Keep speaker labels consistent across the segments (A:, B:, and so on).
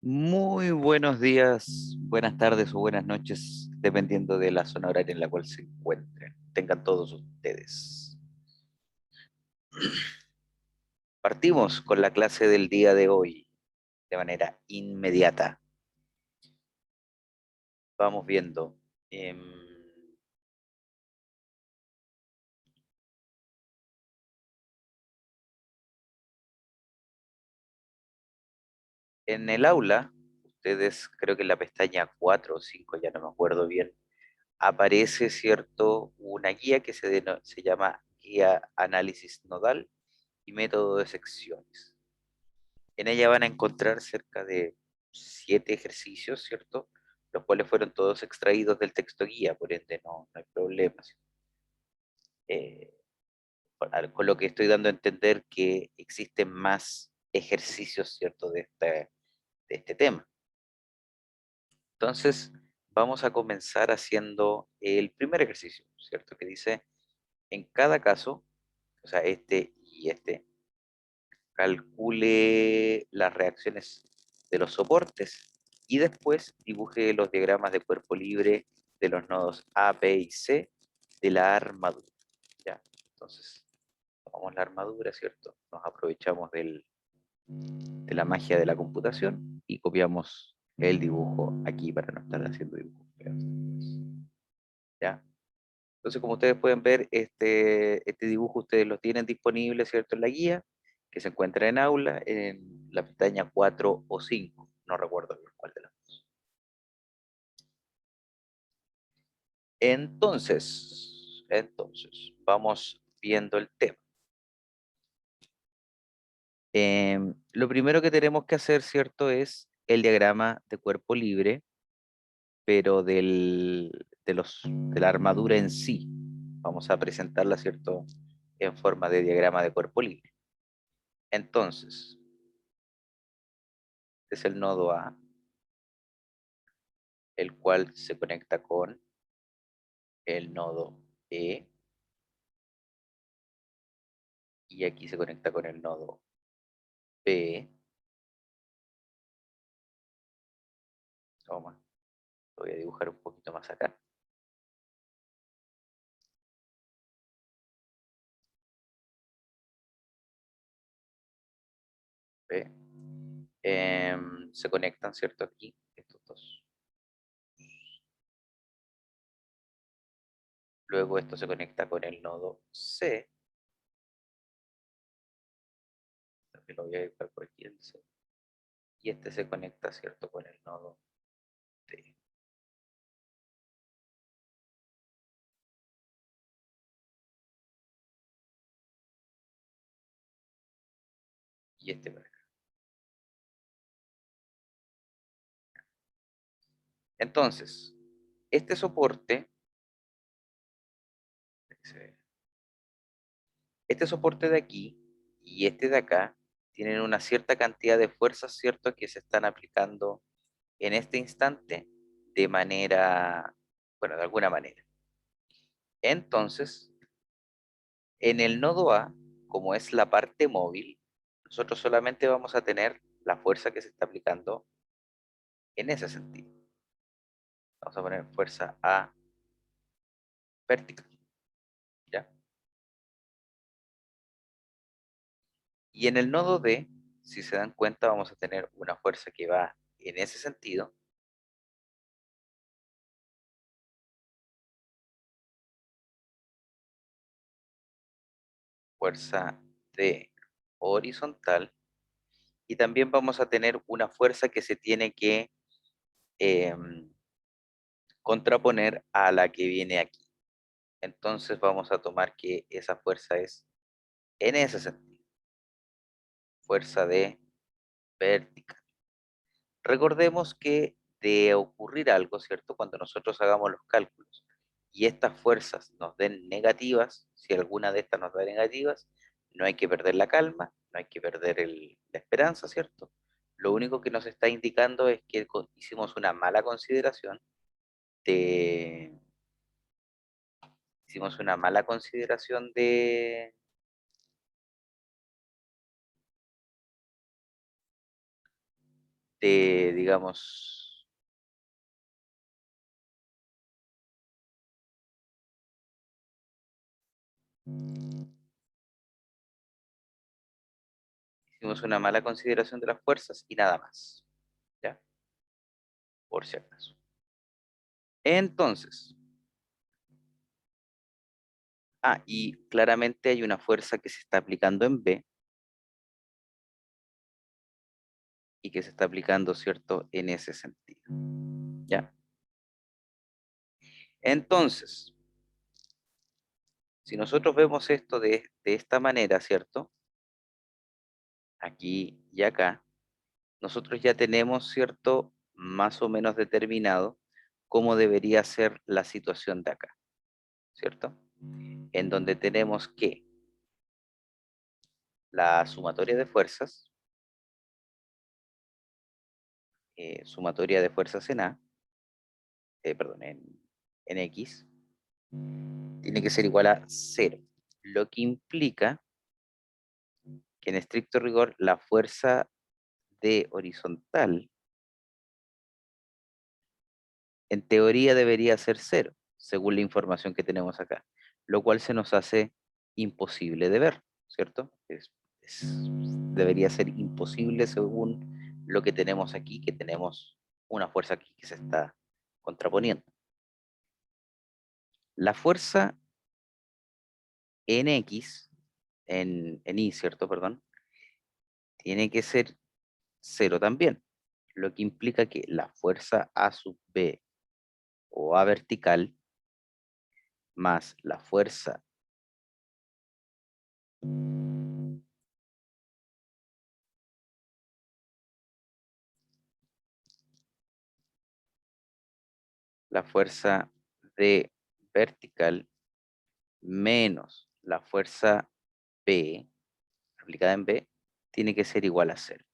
A: Muy buenos días, buenas tardes o buenas noches, dependiendo de la zona horaria en la cual se encuentren. Tengan todos ustedes. Partimos con la clase del día de hoy de manera inmediata. Vamos viendo. em, en el aula, ustedes creo que en la pestaña 4 o 5, ya no me acuerdo bien, aparece, ¿cierto?, una guía que se llama Guía Análisis Nodal y Método de Secciones. En ella van a encontrar cerca de 7 ejercicios, ¿cierto? Los cuales fueron todos extraídos del texto guía, por ende no hay problema. Eh, con lo que estoy dando a entender que existen más ejercicios, ¿cierto? De este tema. Entonces, vamos a comenzar haciendo el primer ejercicio, ¿cierto? Que dice, en cada caso, o sea, este y este, calcule las reacciones de los soportes y después dibuje los diagramas de cuerpo libre de los nodos A, B y C de la armadura. ¿Ya? Entonces, tomamos la armadura, ¿cierto? Nos aprovechamos de la magia de la computación y copiamos el dibujo aquí para no estar haciendo dibujos feos. ¿Ya? Entonces, como ustedes pueden ver, este dibujo ustedes lo tienen disponible, ¿cierto?, en la guía, que se encuentra en aula, en la pestaña 4 o 5. No recuerdo bien cuál de las dos. Vamos viendo el tema. Lo primero que tenemos que hacer, ¿cierto?, es el diagrama de cuerpo libre, pero de la armadura en sí. Vamos a presentarla, ¿cierto?, en forma de diagrama de cuerpo libre. Entonces, este es el nodo A, el cual se conecta con el nodo E, y aquí se conecta con el nodo B. Toma, lo voy a dibujar un poquito más acá. B. Se conectan, ¿cierto? Aquí, estos dos. Luego esto se conecta con el nodo C. También lo voy a dibujar por aquí el C. Y este se conecta, ¿cierto?, con el nodo D. Y este por acá. Entonces, este soporte, este soporte de aquí y este de acá tienen una cierta cantidad de fuerzas, ¿cierto?, que se están aplicando en este instante de manera, bueno, de alguna manera. Entonces, en el nodo A, como es la parte móvil, nosotros solamente vamos a tener la fuerza que se está aplicando en ese sentido. Vamos a poner fuerza A vertical, ¿ya? Y en el nodo D, si se dan cuenta, vamos a tener una fuerza que va en ese sentido, fuerza D horizontal, y también vamos a tener una fuerza que se tiene que eh, contraponer a la que viene aquí. Entonces vamos a tomar que esa fuerza es en ese sentido, fuerza de vertical. Recordemos que de ocurrir algo, ¿cierto? Cuando nosotros hagamos los cálculos y estas fuerzas nos den negativas, si alguna de estas nos da negativas, no hay que perder la calma, no hay que perder la esperanza, ¿cierto? Lo único que nos está indicando es que hicimos una mala consideración de, hicimos una mala consideración de, digamos, hicimos una mala consideración de las fuerzas y nada más, ¿ya? Por si acaso. Entonces, y claramente hay una fuerza que se está aplicando en B y que se está aplicando, ¿cierto?, en ese sentido, ¿ya? Entonces, si nosotros vemos esto de esta manera, ¿cierto? Aquí y acá, nosotros ya tenemos, ¿cierto?, más o menos determinado cómo debería ser la situación de acá, ¿cierto? En donde tenemos que la sumatoria de fuerzas, sumatoria de fuerzas en A, perdón, en X, tiene que ser igual a cero, lo que implica que en estricto rigor la fuerza de horizontal en teoría debería ser cero, según la información que tenemos acá, lo cual se nos hace imposible de ver, ¿cierto? Debería ser imposible según lo que tenemos aquí, que tenemos una fuerza aquí que se está contraponiendo. La fuerza en X, en Y, ¿cierto? Perdón, tiene que ser cero también, lo que implica que la fuerza A sub B o A vertical más la fuerza D vertical menos la fuerza B aplicada en B tiene que ser igual a cero.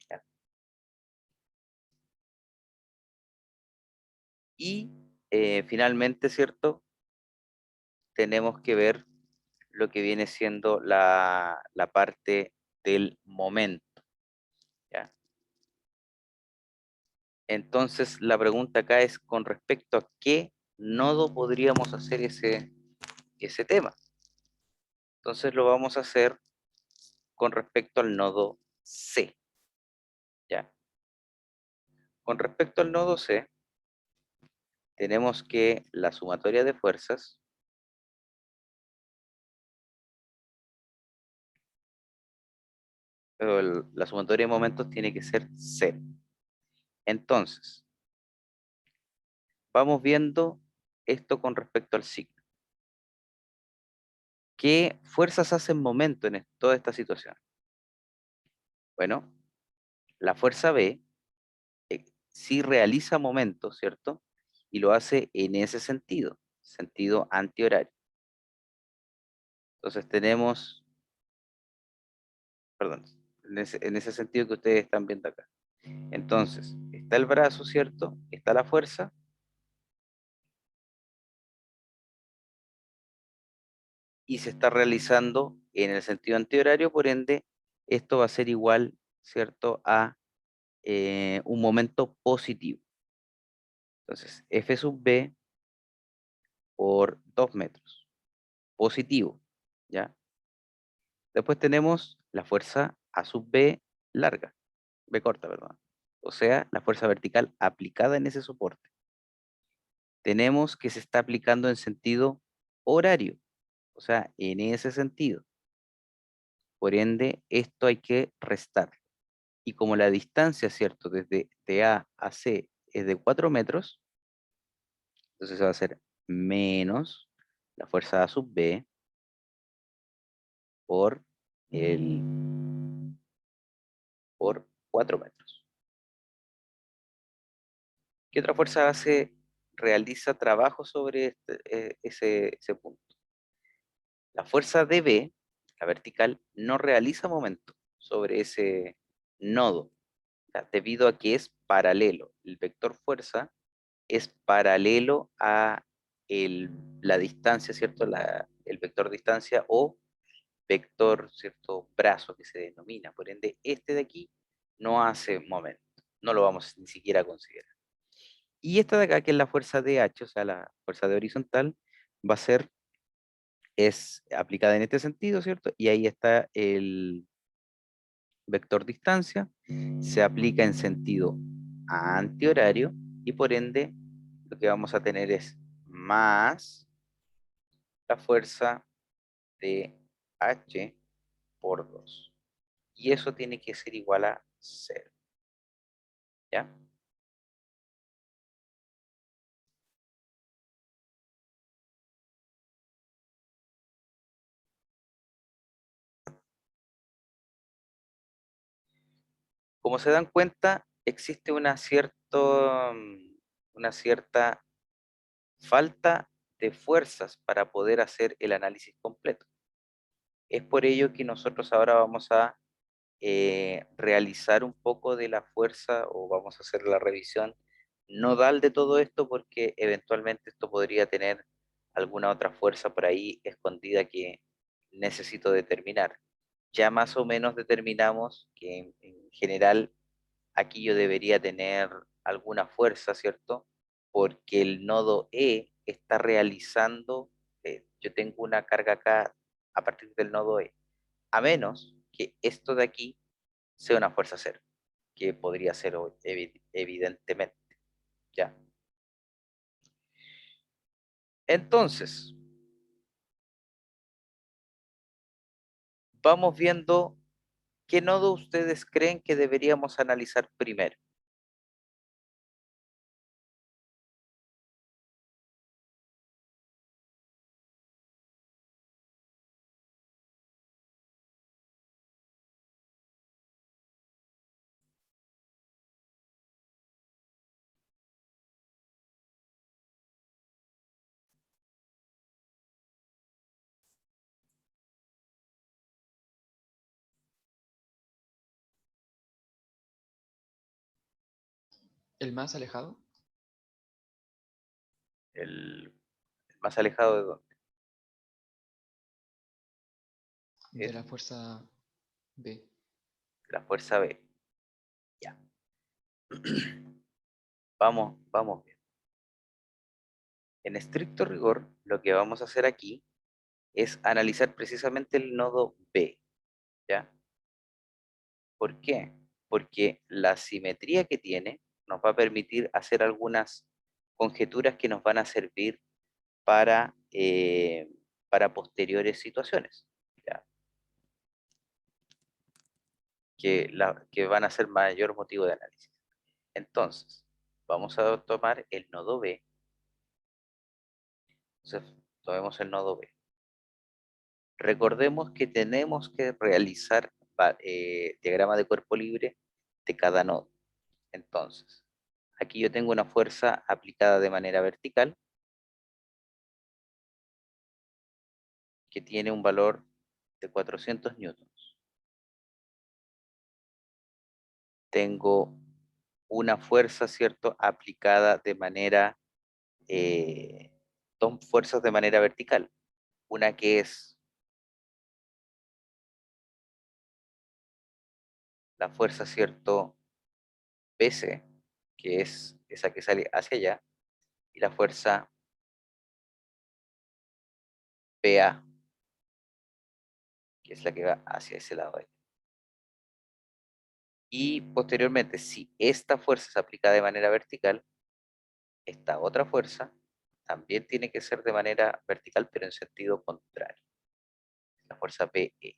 A: ¿Ya? Y finalmente, ¿cierto? Tenemos que ver lo que viene siendo la parte del momento. ¿Ya? Entonces, la pregunta acá es con respecto a qué nodo podríamos hacer ese tema. Entonces, lo vamos a hacer con respecto al nodo C. ¿Ya? Con respecto al nodo C, tenemos que la sumatoria de fuerzas la sumatoria de momentos tiene que ser cero. Entonces, vamos viendo esto con respecto al signo. ¿Qué fuerzas hacen momento en toda esta situación? Bueno, la fuerza B sí realiza momento, ¿cierto? Y lo hace en ese sentido antihorario. Entonces tenemos, perdón, en ese sentido que ustedes están viendo acá. Entonces, está el brazo, ¿cierto? Está la fuerza, y se está realizando en el sentido antihorario, por ende, esto va a ser igual, ¿cierto?, a un momento positivo. Entonces, F sub B por 2 metros, positivo, ¿ya? Después tenemos la fuerza A sub B larga, B corta, perdón. O sea, la fuerza vertical aplicada en ese soporte. Tenemos que se está aplicando en sentido horario, o sea, en ese sentido. Por ende, esto hay que restar. Y como la distancia, ¿cierto?, desde de A a C es de 4 metros, entonces va a ser menos la fuerza A sub B por, por 4 metros. ¿Qué otra fuerza realiza trabajo sobre ese punto? La fuerza DB, la vertical, no realiza momento sobre ese nodo, debido a que es paralelo. El vector fuerza es paralelo a la distancia, ¿cierto? El vector distancia o vector, ¿cierto? Brazo que se denomina. Por ende, este de aquí no hace momento, no lo vamos ni siquiera a considerar. Y esta de acá, que es la fuerza DH, o sea, la fuerza de horizontal, va a ser, es aplicada en este sentido, ¿cierto? Y ahí está el vector distancia, se aplica en sentido antihorario y por ende lo que vamos a tener es más la fuerza de H por 2. Y eso tiene que ser igual a 0. ¿Ya? Como se dan cuenta, existe una cierta falta de fuerzas para poder hacer el análisis completo. Es por ello que nosotros ahora vamos a realizar un poco de la fuerza o vamos a hacer la revisión nodal de todo esto porque eventualmente esto podría tener alguna otra fuerza por ahí escondida que necesito determinar. Ya más o menos determinamos que en general aquí yo debería tener alguna fuerza, ¿cierto? Porque el nodo E está realizando, yo tengo una carga acá a partir del nodo E, a menos que esto de aquí sea una fuerza cero, que podría ser evidentemente, ¿ya? Entonces, vamos viendo qué nodo ustedes creen que deberíamos analizar primero.
B: ¿El más alejado?
A: El más alejado de dónde
B: De
A: es
B: la fuerza B.
A: la fuerza B. Ya, vamos bien. En estricto rigor, lo que vamos a hacer aquí es analizar precisamente el nodo B, ¿ya? ¿Por qué? Porque la simetría que tiene nos va a permitir hacer algunas conjeturas que nos van a servir para posteriores situaciones, ¿ya? Que van a ser mayor motivo de análisis. Entonces, vamos a tomar el nodo B. Entonces, tomemos el nodo B. Recordemos que tenemos que realizar diagrama de cuerpo libre de cada nodo. Entonces, aquí yo tengo una fuerza aplicada de manera vertical que tiene un valor de 400 newtons. Tengo una fuerza, ¿cierto?, aplicada de manera, eh, dos fuerzas de manera vertical. Una que es la fuerza, ¿cierto?, PC, que es esa que sale hacia allá, y la fuerza PA, que es la que va hacia ese lado de ahí. Y posteriormente, si esta fuerza se aplica de manera vertical, esta otra fuerza también tiene que ser de manera vertical, pero en sentido contrario, la fuerza PE.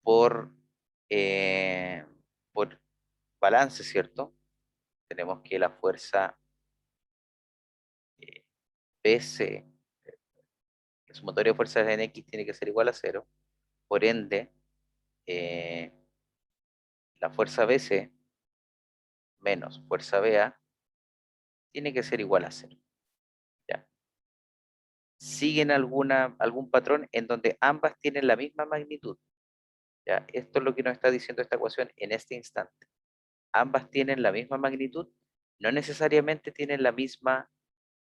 A: Por, eh, por balance, ¿cierto? Tenemos que la fuerza PC, la sumatoria de fuerzas en X tiene que ser igual a cero. Por ende, eh, la fuerza BC menos fuerza BA tiene que ser igual a cero. ¿Ya? Siguen algún patrón en donde ambas tienen la misma magnitud. ¿Ya? Esto es lo que nos está diciendo esta ecuación en este instante. Ambas tienen la misma magnitud, no necesariamente tienen la misma,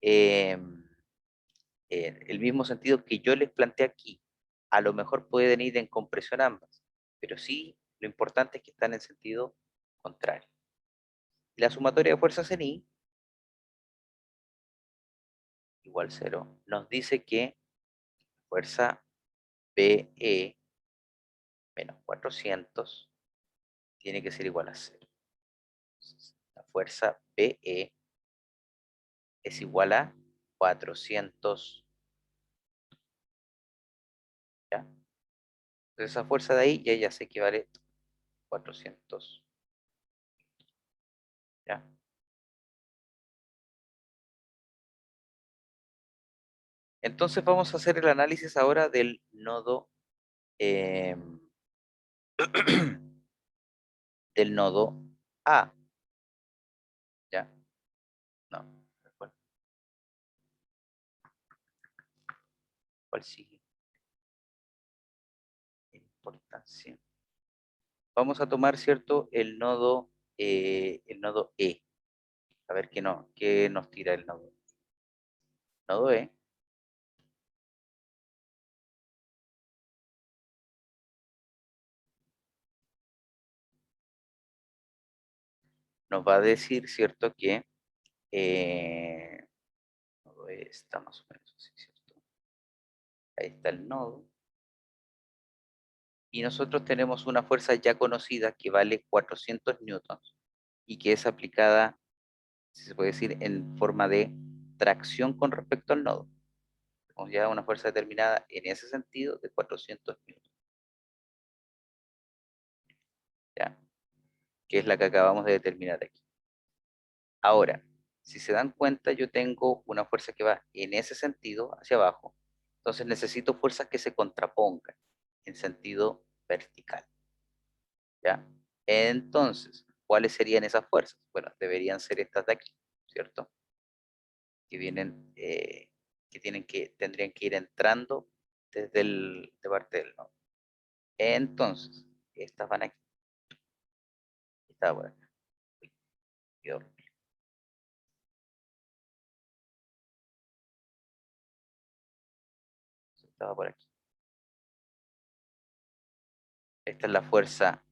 A: eh, el mismo sentido que yo les planteé aquí. A lo mejor pueden ir en compresión ambas, pero sí lo importante es que están en sentido contrario. Y la sumatoria de fuerzas en I, igual 0, nos dice que fuerza BE menos 400 tiene que ser igual a 0. Entonces, la fuerza BE es igual a 400. ¿Ya? Entonces esa fuerza de ahí ya sé que vale 400. ¿Ya? Entonces vamos a hacer el análisis ahora del nodo eh, del nodo A. ¿Ya? No. ¿Cuál sigue? Importancia. Vamos a tomar, ¿cierto? El nodo E. A ver qué nos tira el nodo. Nodo E nos va a decir, ¿cierto? Que nodo E está más o menos así, ¿cierto? Ahí está el nodo. Y nosotros tenemos una fuerza ya conocida que vale 400 newtons y que es aplicada, si se puede decir, en forma de tracción con respecto al nodo. Tenemos ya una fuerza determinada en ese sentido de 400 newtons, ¿ya? Que es la que acabamos de determinar aquí. Ahora, si se dan cuenta, yo tengo una fuerza que va en ese sentido, hacia abajo. Entonces necesito fuerzas que se contrapongan en sentido vertical, ¿ya? Entonces, ¿cuáles serían esas fuerzas? Bueno, deberían ser estas de aquí, ¿cierto? Que vienen, tendrían que ir entrando de parte del nodo. Entonces, estas van aquí, esta por acá, quedó horrible. Esta va por aquí. Esta es la fuerza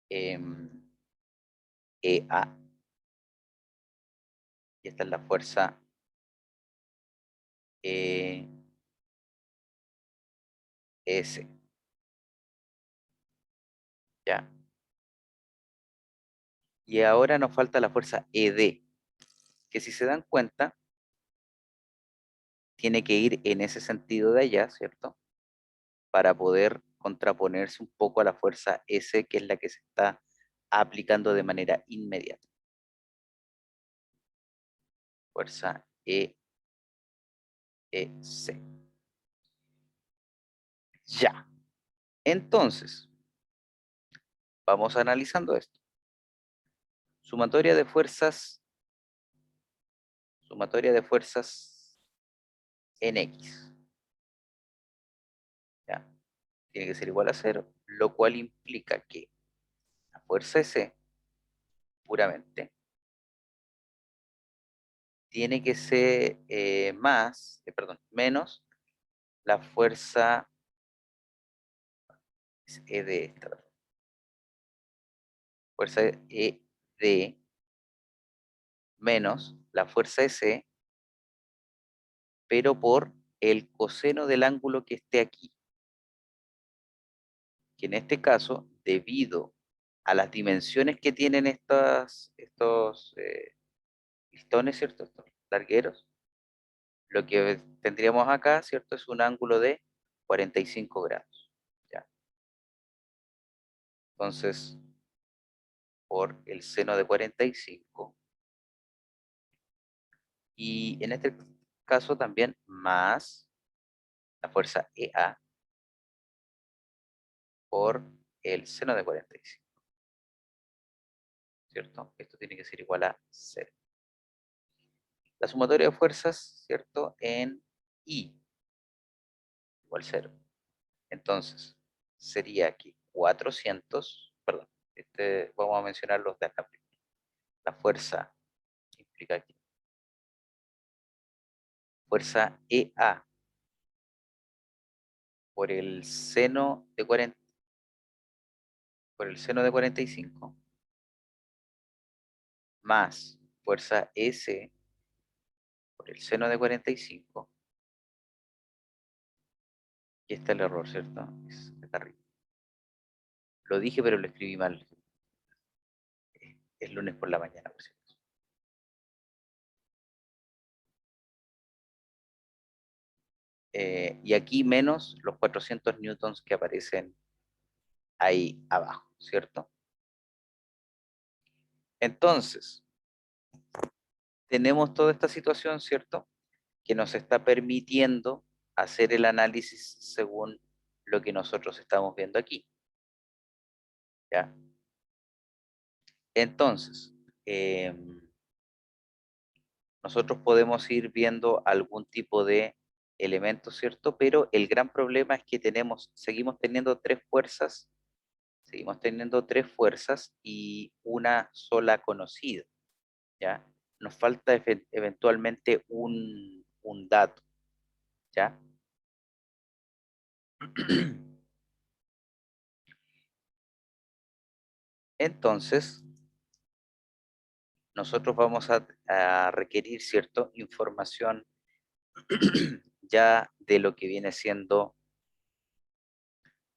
A: EA y esta es la fuerza ES. ¿Ya? Y ahora nos falta la fuerza ED, que si se dan cuenta, tiene que ir en ese sentido de allá, ¿cierto? Para poder contraponerse un poco a la fuerza S, que es la que se está aplicando de manera inmediata. Fuerza EC. Ya. Entonces, vamos analizando esto. Sumatoria de fuerzas en X. ¿Ya? Tiene que ser igual a 0, lo cual implica que la fuerza S puramente tiene que ser menos la fuerza E de esta, fuerza E de menos la fuerza S, pero por el coseno del ángulo que esté aquí, que en este caso, debido a las dimensiones que tienen estos listones, ¿cierto? Estos largueros, lo que tendríamos acá, ¿cierto? Es un ángulo de 45 grados. ¿Ya? Entonces, por el seno de 45, y en este caso también más la fuerza EA por el seno de 45, ¿cierto? Esto tiene que ser igual a 0. La sumatoria de fuerzas, ¿cierto? En I, igual 0. Entonces, sería aquí 400, perdón, vamos a mencionar los de acá. La fuerza que implica aquí, fuerza EA por el seno de 40, por el seno de 45 más fuerza S por el seno de 45. Y está el error, ¿cierto? Es acá arriba. Lo dije, pero lo escribí mal. Es lunes por la mañana, por cierto. Y aquí menos los 400 newtons que aparecen ahí abajo, ¿cierto? Entonces, tenemos toda esta situación, ¿cierto? Que nos está permitiendo hacer el análisis según lo que nosotros estamos viendo aquí, ¿ya? Entonces, nosotros podemos ir viendo algún tipo de elemento, ¿cierto? Pero el gran problema es que seguimos teniendo tres fuerzas y una sola conocida, ¿ya? Nos falta eventualmente un dato, ¿ya? Entonces, nosotros vamos a requerir, ¿cierto? Información ya de lo que viene siendo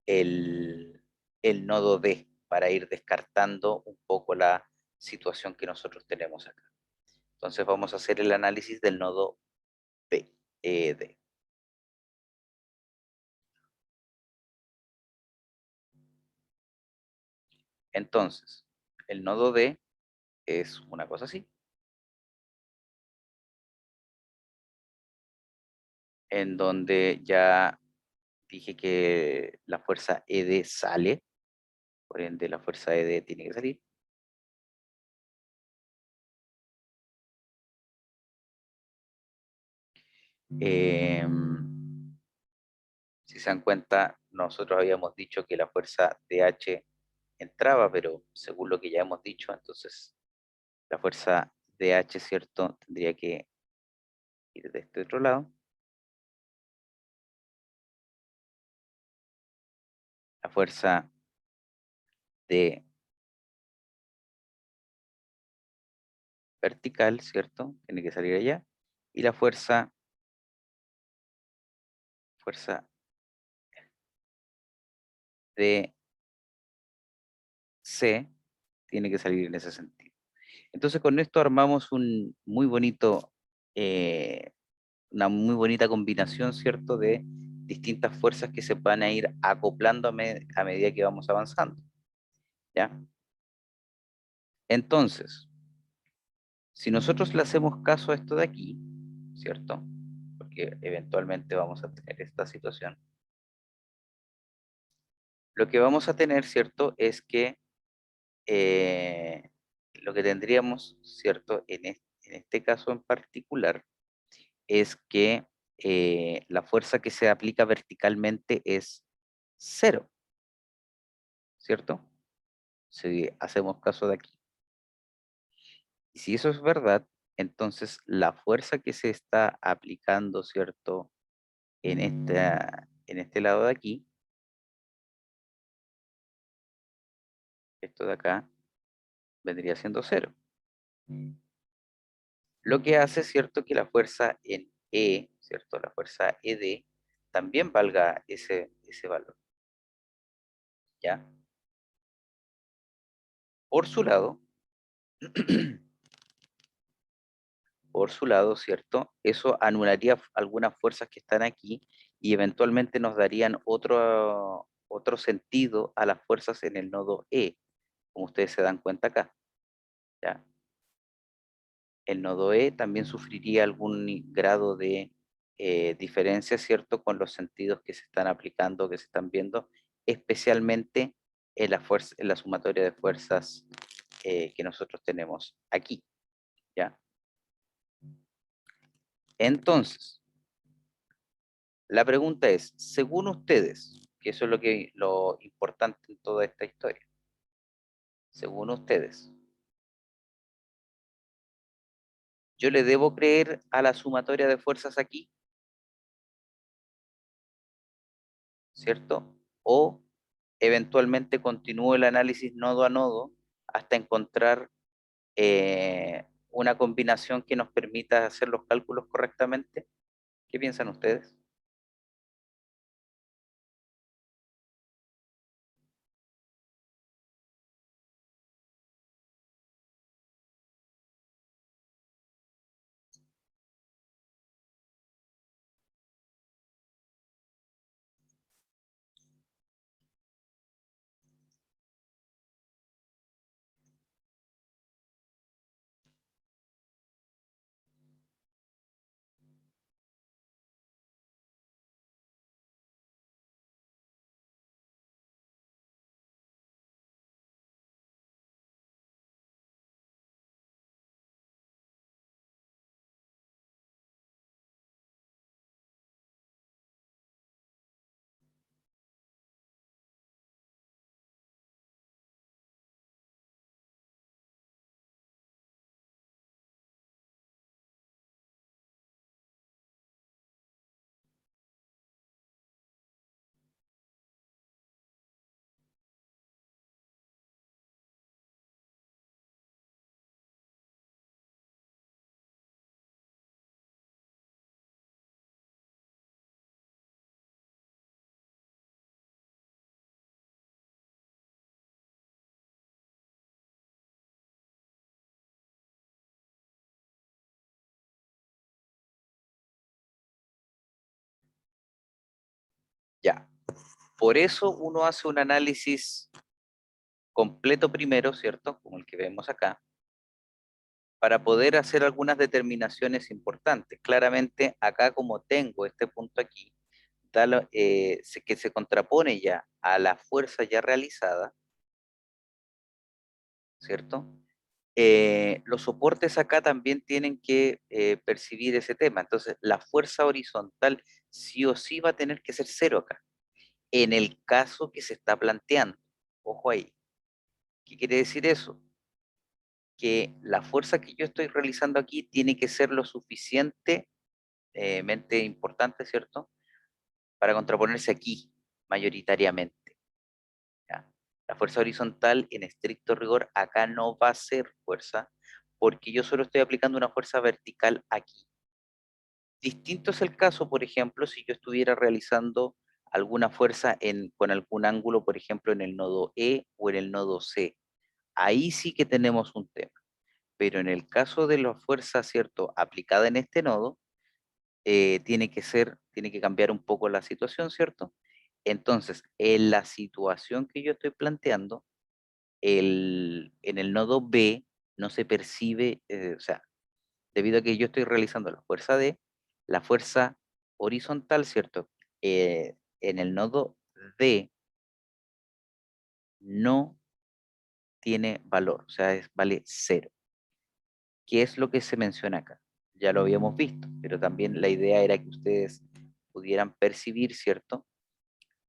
A: el, el nodo D para ir descartando un poco la situación que nosotros tenemos acá. Entonces vamos a hacer el análisis del nodo B, D. Entonces, el nodo D es una cosa así, en donde ya dije que la fuerza ED sale, por ende la fuerza ED tiene que salir. Eh, si se dan cuenta, nosotros habíamos dicho que la fuerza DH entraba, pero según lo que ya hemos dicho, entonces la fuerza DH, ¿cierto? Tendría que ir de este otro lado. La fuerza de vertical, ¿cierto? Tiene que salir allá. Y la fuerza de C tiene que salir en ese sentido. Entonces con esto armamos un muy bonito, una muy bonita combinación, ¿cierto? De distintas fuerzas que se van a ir acoplando a medida que vamos avanzando, ¿ya? Entonces, si nosotros le hacemos caso a esto de aquí, ¿cierto? Porque eventualmente vamos a tener esta situación. Lo que vamos a tener, ¿cierto? Es que lo que tendríamos, ¿cierto? En este caso en particular, es que la fuerza que se aplica verticalmente es cero, ¿cierto? Si hacemos caso de aquí. Y si eso es verdad, entonces la fuerza que se está aplicando, ¿cierto? En este lado de aquí, esto de acá, vendría siendo cero. Lo que hace, ¿cierto? Que la fuerza en E, ¿cierto? La fuerza ED también valga ese valor, ¿ya? Por su lado, por su lado, ¿cierto? Eso anularía algunas fuerzas que están aquí y eventualmente nos darían otro sentido a las fuerzas en el nodo E, como ustedes se dan cuenta acá, ¿ya? El nodo E también sufriría algún grado de diferencia, ¿cierto? Con los sentidos que se están aplicando, que se están viendo, especialmente en la sumatoria de fuerzas que nosotros tenemos aquí, ¿ya? Entonces, la pregunta es, según ustedes, que eso es lo importante en toda esta historia, según ustedes, ¿yo le debo creer a la sumatoria de fuerzas aquí? ¿cierto? O eventualmente continúo el análisis nodo a nodo hasta encontrar una combinación que nos permita hacer los cálculos correctamente. ¿Qué piensan ustedes? Ya. Por eso uno hace un análisis completo primero, ¿cierto? Como el que vemos acá, para poder hacer algunas determinaciones importantes. Claramente, acá como tengo este punto aquí, que se contrapone ya a la fuerza ya realizada, ¿cierto? Los soportes acá también tienen que percibir ese tema. Entonces, la fuerza horizontal sí o sí va a tener que ser cero acá, en el caso que se está planteando. Ojo ahí. ¿Qué quiere decir eso? Que la fuerza que yo estoy realizando aquí tiene que ser lo suficientemente importante, ¿cierto? Para contraponerse aquí, mayoritariamente. ¿Ya? La fuerza horizontal, en estricto rigor, acá no va a ser fuerza, porque yo solo estoy aplicando una fuerza vertical aquí. Distinto es el caso, por ejemplo, si yo estuviera realizando alguna fuerza con algún ángulo, por ejemplo, en el nodo E o en el nodo C. Ahí sí que tenemos un tema. Pero en el caso de la fuerza, ¿cierto?, aplicada en este nodo, tiene que cambiar un poco la situación, ¿cierto? Entonces, en la situación que yo estoy planteando, en el nodo B no se percibe, o sea, debido a que yo estoy realizando la fuerza D, la fuerza horizontal, ¿cierto? En el nodo D no tiene valor, o sea, vale cero. ¿Qué es lo que se menciona acá? Ya lo habíamos visto, pero también la idea era que ustedes pudieran percibir, ¿cierto?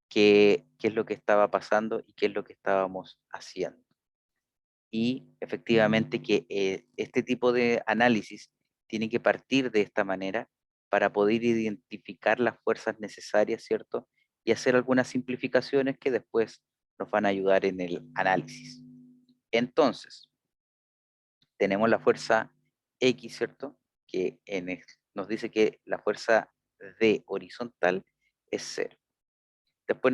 A: Qué es lo que estaba pasando y qué es lo que estábamos haciendo. Y efectivamente que este tipo de análisis tiene que partir de esta manera para poder identificar las fuerzas necesarias, ¿cierto? Y hacer algunas simplificaciones que después nos van a ayudar en el análisis. Entonces, tenemos la fuerza X, ¿cierto? Que nos dice que la fuerza D horizontal es cero. Después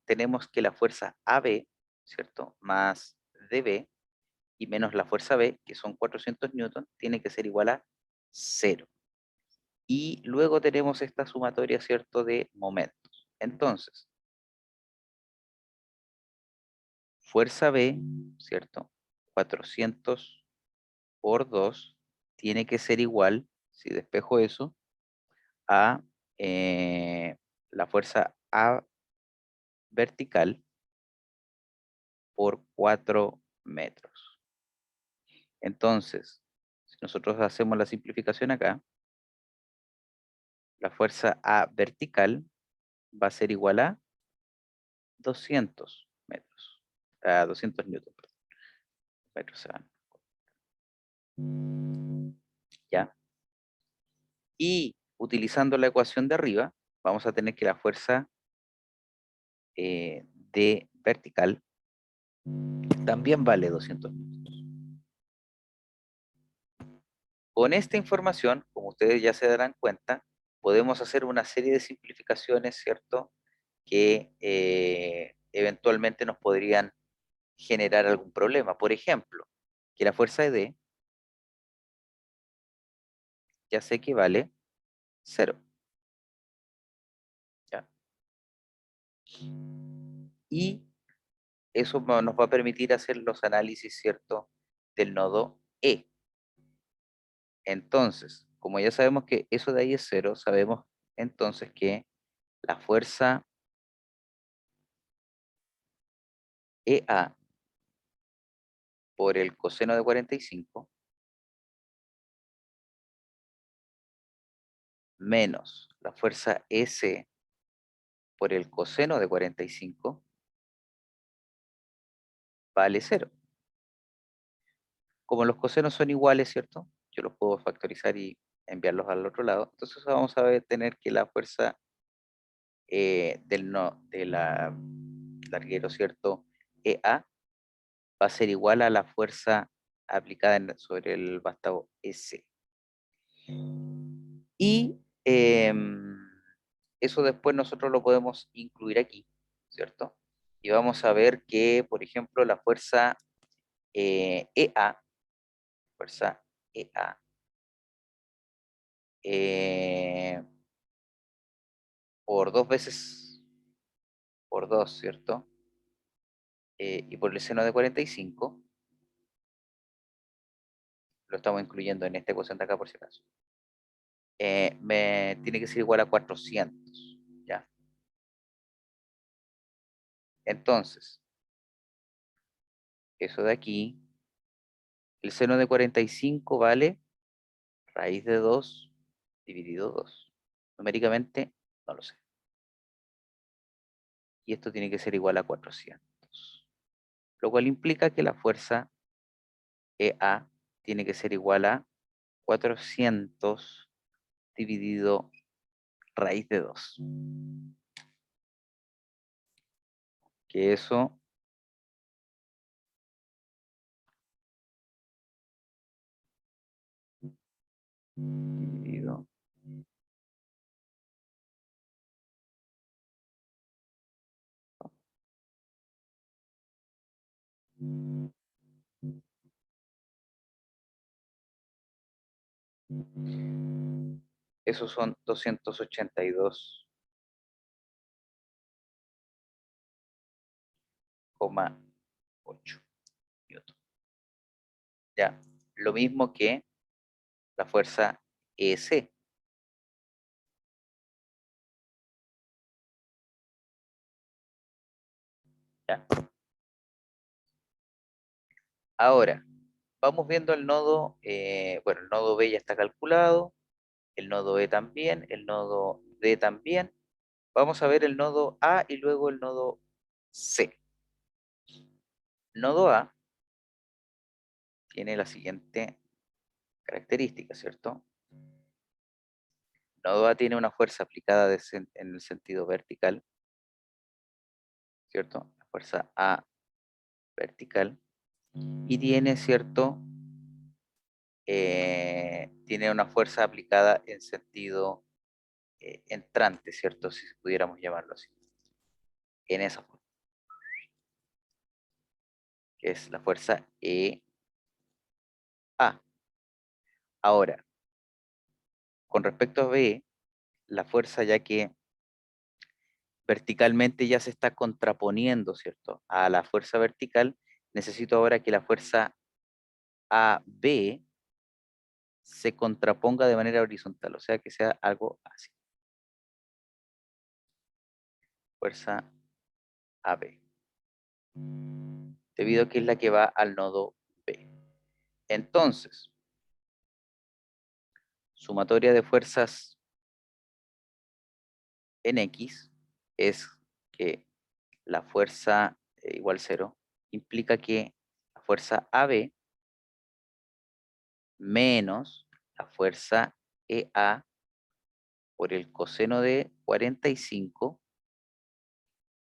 A: tenemos que la fuerza AB, ¿cierto? Más DB y menos la fuerza B, que son 400 newton, tiene que ser igual a cero. Y luego tenemos esta sumatoria, ¿cierto?, de momentos. Entonces, fuerza B, ¿cierto? 400 por 2 tiene que ser igual, si despejo eso, a la fuerza A vertical por 4 metros. Entonces, si nosotros hacemos la simplificación acá, la fuerza A vertical va a ser igual a 200 metros, a 200 newton, perdón, metros se van, ¿ya? Y utilizando la ecuación de arriba, vamos a tener que la fuerza D vertical también vale 200 newtons. Con esta información, como ustedes ya se darán cuenta, podemos hacer una serie de simplificaciones, ¿cierto? Que eventualmente nos podrían generar algún problema. Por ejemplo, que la fuerza de D ya sé que vale 0. ¿Ya? Y eso nos va a permitir hacer los análisis, ¿cierto? Del nodo E. Entonces, como ya sabemos que eso de ahí es 0, sabemos entonces que la fuerza EA por el coseno de 45 menos la fuerza S por el coseno de 45 vale 0. Como los cosenos son iguales, ¿cierto? Yo los puedo factorizar y enviarlos al otro lado. Entonces vamos a tener que la fuerza del no, de la larguero, ¿cierto? EA va a ser igual a la fuerza aplicada sobre el vástago S. Y eso después nosotros lo podemos incluir aquí, ¿cierto? Y vamos a ver que, por ejemplo, la fuerza EA, fuerza EA, eh, por 2 veces, por 2, ¿cierto? Y por el seno de 45, lo estamos incluyendo en esta ecuación de acá por si acaso, me tiene que ser igual a 400, ¿ya? Entonces, eso de aquí, el seno de 45 vale raíz de 2 dividido 2. Numéricamente, no lo sé. Y esto tiene que ser igual a 400. Lo cual implica que la fuerza EA tiene que ser igual a 400 dividido raíz de 2. Que eso dividido esos son 282,8 newton. Ya, lo mismo que la fuerza EC. ¿Ya? Ahora, vamos viendo el nodo, bueno, el nodo B ya está calculado, el nodo E también, el nodo D también. Vamos a ver el nodo A y luego el nodo C. Nodo A tiene la siguiente característica, ¿cierto? Nodo A tiene una fuerza aplicada en el sentido vertical, ¿cierto? La fuerza A vertical. Y tiene, ¿cierto? Tiene una fuerza aplicada en sentido entrante, ¿cierto? Si pudiéramos llamarlo así. En esa forma, que es la fuerza EA. Ahora, con respecto a B, la fuerza ya que verticalmente ya se está contraponiendo, ¿cierto? A la fuerza vertical, necesito ahora que la fuerza AB se contraponga de manera horizontal, o sea que sea algo así. Fuerza AB. Debido a que es la que va al nodo B. Entonces, sumatoria de fuerzas en X es que la fuerza igual 0 implica que la fuerza AB menos la fuerza EA por el coseno de 45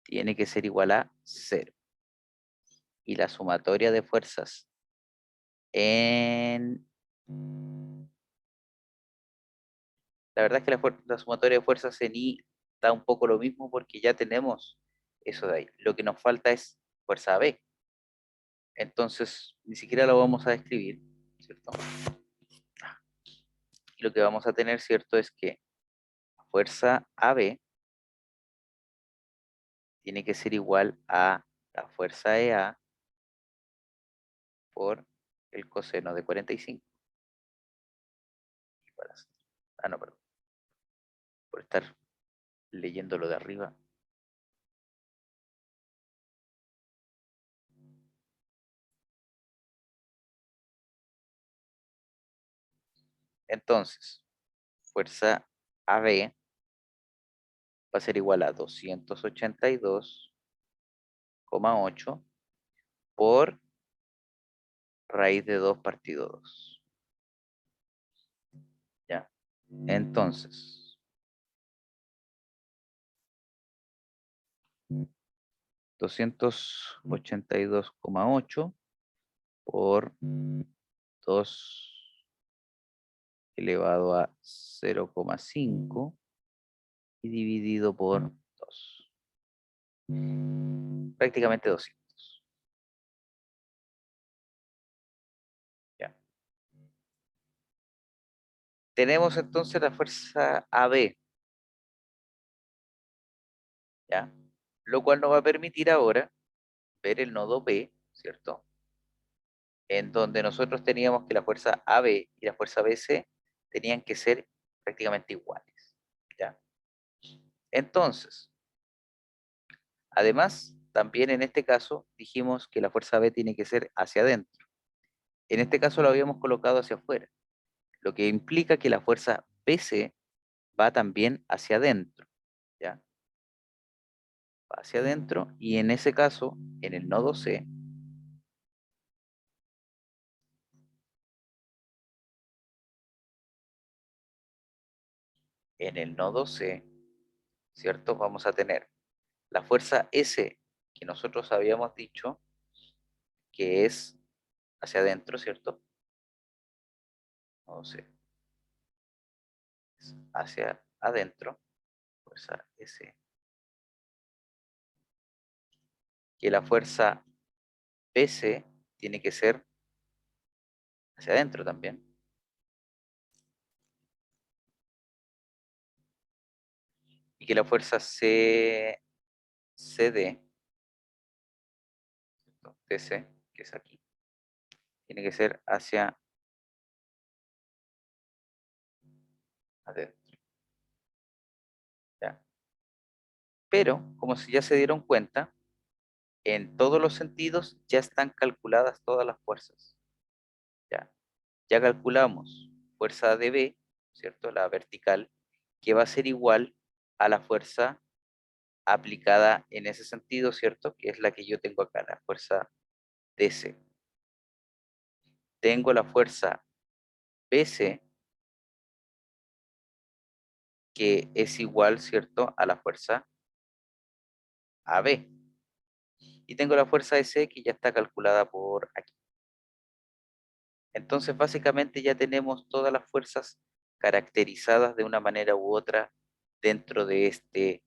A: tiene que ser igual a 0. Y la sumatoria de fuerzas en... La verdad es que la sumatoria de fuerzas en I da un poco lo mismo porque ya tenemos eso de ahí. Lo que nos falta es fuerza B. Entonces, ni siquiera lo vamos a describir, ¿cierto? Y lo que vamos a tener, ¿cierto? Es que la fuerza AB tiene que ser igual a la fuerza EA por el coseno de 45. Ah, no, perdón. Por estar leyéndolo de arriba. Entonces, fuerza AB va a ser igual a 282,8 por raíz de 2 partido 2. ¿Ya? Entonces, 282,8 por 2 elevado a 0,5 y dividido por 2. Prácticamente 200. ¿Ya? Tenemos entonces la fuerza AB, ¿ya? Lo cual nos va a permitir ahora ver el nodo B, ¿cierto? En donde nosotros teníamos que la fuerza AB y la fuerza BC tenían que ser prácticamente iguales, ¿ya? Entonces, además, también en este caso dijimos que la fuerza B tiene que ser hacia adentro. En este caso lo habíamos colocado hacia afuera, lo que implica que la fuerza BC va también hacia adentro, ¿ya? Va hacia adentro y en ese caso, en el nodo C, ¿cierto? Vamos a tener la fuerza S que nosotros habíamos dicho que es hacia adentro, ¿cierto? Nodo C es hacia adentro, fuerza S, que la fuerza BC tiene que ser hacia adentro también, y que la fuerza CD, ¿cierto? TC, que es aquí, tiene que ser hacia adentro, ¿ya? Pero, como si ya se dieron cuenta, en todos los sentidos ya están calculadas todas las fuerzas, ¿ya? Ya calculamos fuerza DB, ¿cierto? La vertical, que va a ser igual a la fuerza aplicada en ese sentido, ¿cierto? Que es la que yo tengo acá, la fuerza DC. Tengo la fuerza BC, que es igual, ¿cierto? A la fuerza AB. Y tengo la fuerza DC que ya está calculada por aquí. Entonces, básicamente ya tenemos todas las fuerzas caracterizadas de una manera u otra dentro de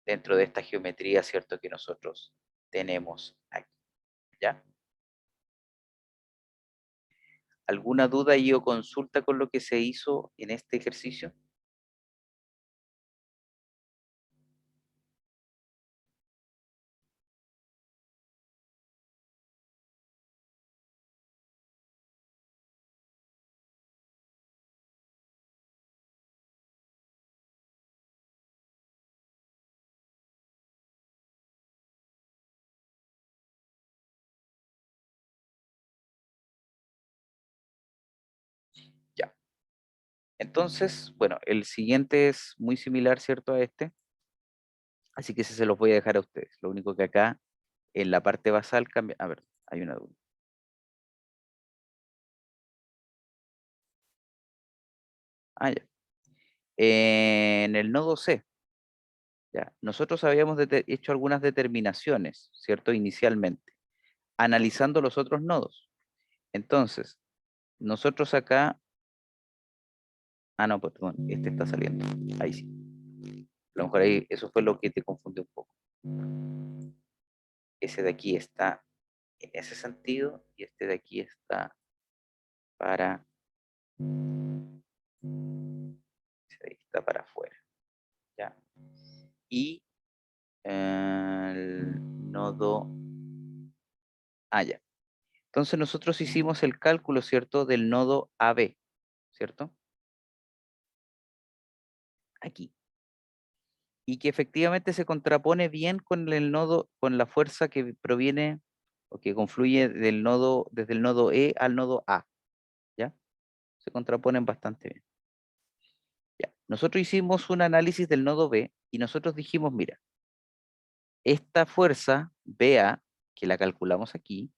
A: dentro de esta geometría, ¿cierto? Que nosotros tenemos aquí, ¿ya? ¿Alguna duda y o consulta con lo que se hizo en este ejercicio? Ya. Entonces, bueno, el siguiente es muy similar, ¿cierto? A este, así que ese se los voy a dejar a ustedes. Lo único que acá en la parte basal cambia. A ver, hay una duda. Ah, ya. En el nodo C, ¿ya? Nosotros habíamos hecho algunas determinaciones, ¿cierto? Inicialmente, analizando los otros nodos. Entonces, nosotros acá, no, perdón, este está saliendo, ahí sí. A lo mejor ahí, eso fue lo que te confundió un poco. Ese de aquí está en ese sentido y este de aquí está para, ese de aquí está para afuera, ¿ya? Y el nodo, ya. Entonces nosotros hicimos el cálculo, ¿cierto? Del nodo AB, ¿cierto? Aquí. Y que efectivamente se contrapone bien con el nodo, con la fuerza que proviene o que confluye del nodo, desde el nodo E al nodo A, ¿ya? Se contraponen bastante bien. Ya. Nosotros hicimos un análisis del nodo B y nosotros dijimos, mira, esta fuerza BA, que la calculamos aquí,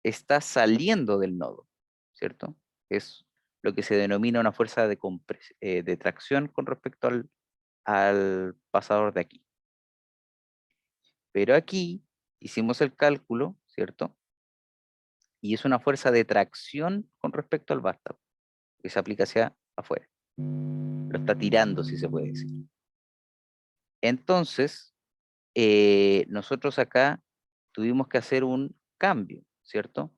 A: está saliendo del nodo, ¿cierto? Es lo que se denomina una fuerza de tracción con respecto al pasador de aquí. Pero aquí hicimos el cálculo, ¿cierto? Y es una fuerza de tracción con respecto al vástago, que se aplica hacia afuera. Lo está tirando, si se puede decir. Entonces, nosotros acá tuvimos que hacer un cambio, ¿cierto?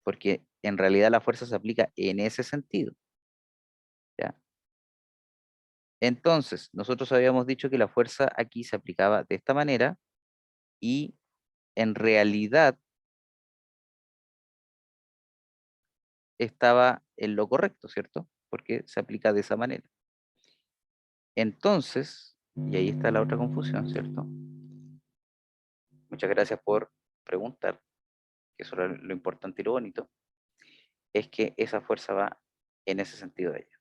A: Porque en realidad la fuerza se aplica en ese sentido, ¿ya? Entonces, nosotros habíamos dicho que la fuerza aquí se aplicaba de esta manera y en realidad estaba en lo correcto, ¿cierto? Porque se aplica de esa manera. Entonces, y ahí está la otra confusión, ¿cierto? Muchas gracias por preguntar, que eso es lo importante y lo bonito, es que esa fuerza va en ese sentido de ella.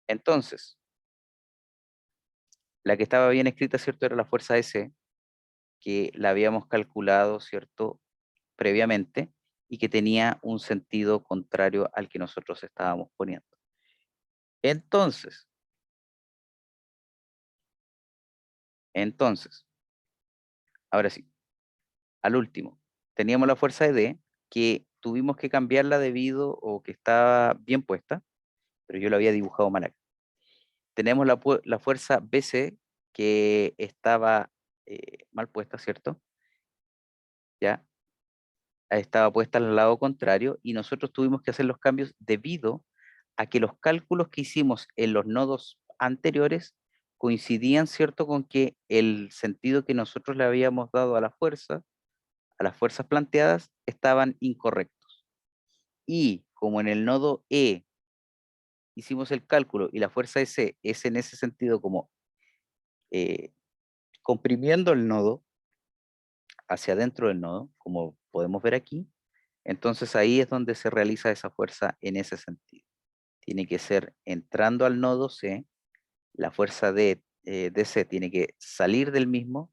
A: Entonces, la que estaba bien escrita, ¿cierto? Era la fuerza S, que la habíamos calculado, ¿cierto? Previamente, y que tenía un sentido contrario al que nosotros estábamos poniendo. Entonces, ahora sí, al último, teníamos la fuerza de D, que tuvimos que cambiarla debido o que estaba bien puesta, pero yo la había dibujado mal acá. Tenemos la fuerza BC, que estaba mal puesta, ¿cierto? Ya, estaba puesta al lado contrario y nosotros tuvimos que hacer los cambios debido a que los cálculos que hicimos en los nodos anteriores coincidían, ¿cierto?, con que el sentido que nosotros le habíamos dado a las fuerzas planteadas, estaban incorrectos. Y como en el nodo E hicimos el cálculo y la fuerza S es en ese sentido como eh, comprimiendo el nodo hacia adentro del nodo, como podemos ver aquí, entonces ahí es donde se realiza esa fuerza en ese sentido. Tiene que ser entrando al nodo C, la fuerza de C tiene que salir del mismo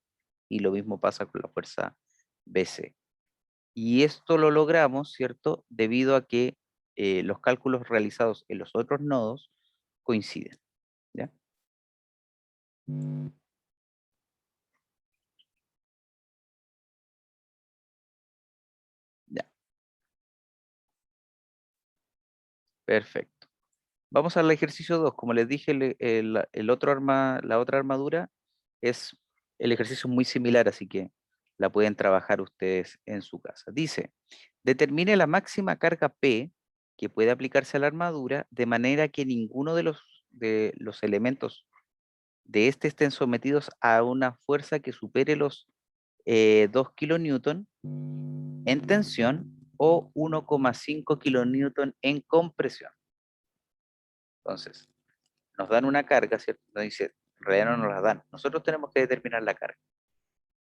A: y lo mismo pasa con la fuerza BC. Y esto lo logramos, ¿cierto? Debido a que los cálculos realizados en los otros nodos coinciden, ¿ya? Ya, perfecto. Vamos al ejercicio 2. Como les dije, el otro la otra armadura es el ejercicio muy similar, así que la pueden trabajar ustedes en su casa. Dice, determine la máxima carga P que puede aplicarse a la armadura de manera que ninguno de los elementos de este estén sometidos a una fuerza que supere los 2 kilonewton en tensión o 1,5 kilonewton en compresión. Entonces, nos dan una carga, ¿cierto? Nos dice, en realidad no nos la dan. Nosotros tenemos que determinar la carga.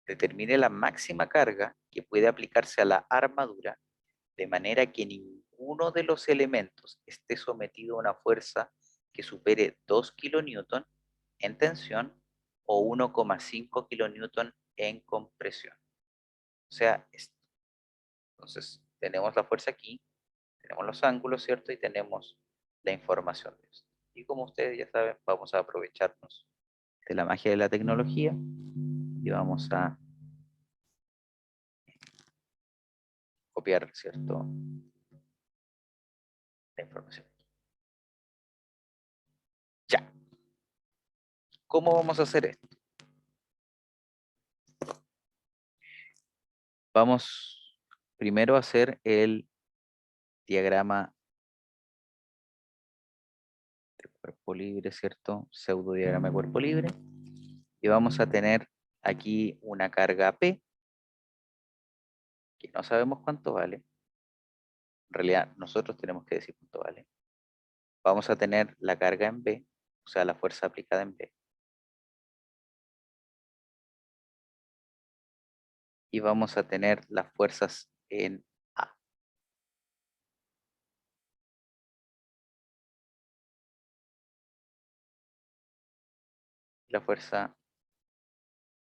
A: Determine la máxima carga que puede aplicarse a la armadura de manera que ninguno de los elementos esté sometido a una fuerza que supere 2 kilonewton en tensión o 1,5 kilonewton en compresión. O sea, esto. Entonces, tenemos la fuerza aquí, tenemos los ángulos, ¿cierto? Y tenemos la información de esto. Y como ustedes ya saben, vamos a aprovecharnos de la magia de la tecnología y vamos a copiar, ¿cierto?, la información. Ya. ¿Cómo vamos a hacer esto? Vamos primero a hacer el diagrama de cuerpo libre, ¿cierto? Pseudo diagrama de cuerpo libre. Y vamos a tener aquí una carga P, que no sabemos cuánto vale. En realidad, nosotros tenemos que decir cuánto vale. Vamos a tener la carga en B, o sea, la fuerza aplicada en B. Y vamos a tener las fuerzas en A. La fuerza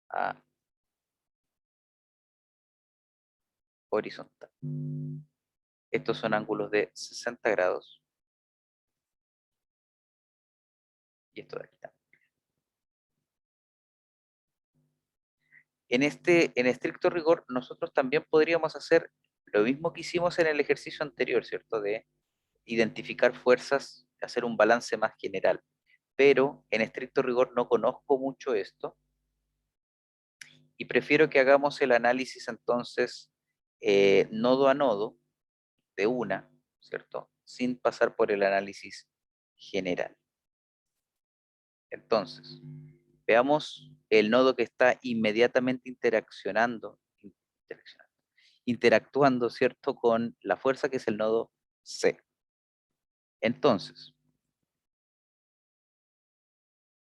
A: A horizontal. Estos son ángulos de 60 grados. Y esto de aquí también. En estricto rigor, nosotros también podríamos hacer lo mismo que hicimos en el ejercicio anterior, ¿cierto? De identificar fuerzas, hacer un balance más general. Pero en estricto rigor no conozco mucho esto y prefiero que hagamos el análisis entonces nodo a nodo de una, ¿cierto? Sin pasar por el análisis general. Entonces, veamos el nodo que está inmediatamente interactuando, ¿cierto? Con la fuerza que es el nodo C. Entonces,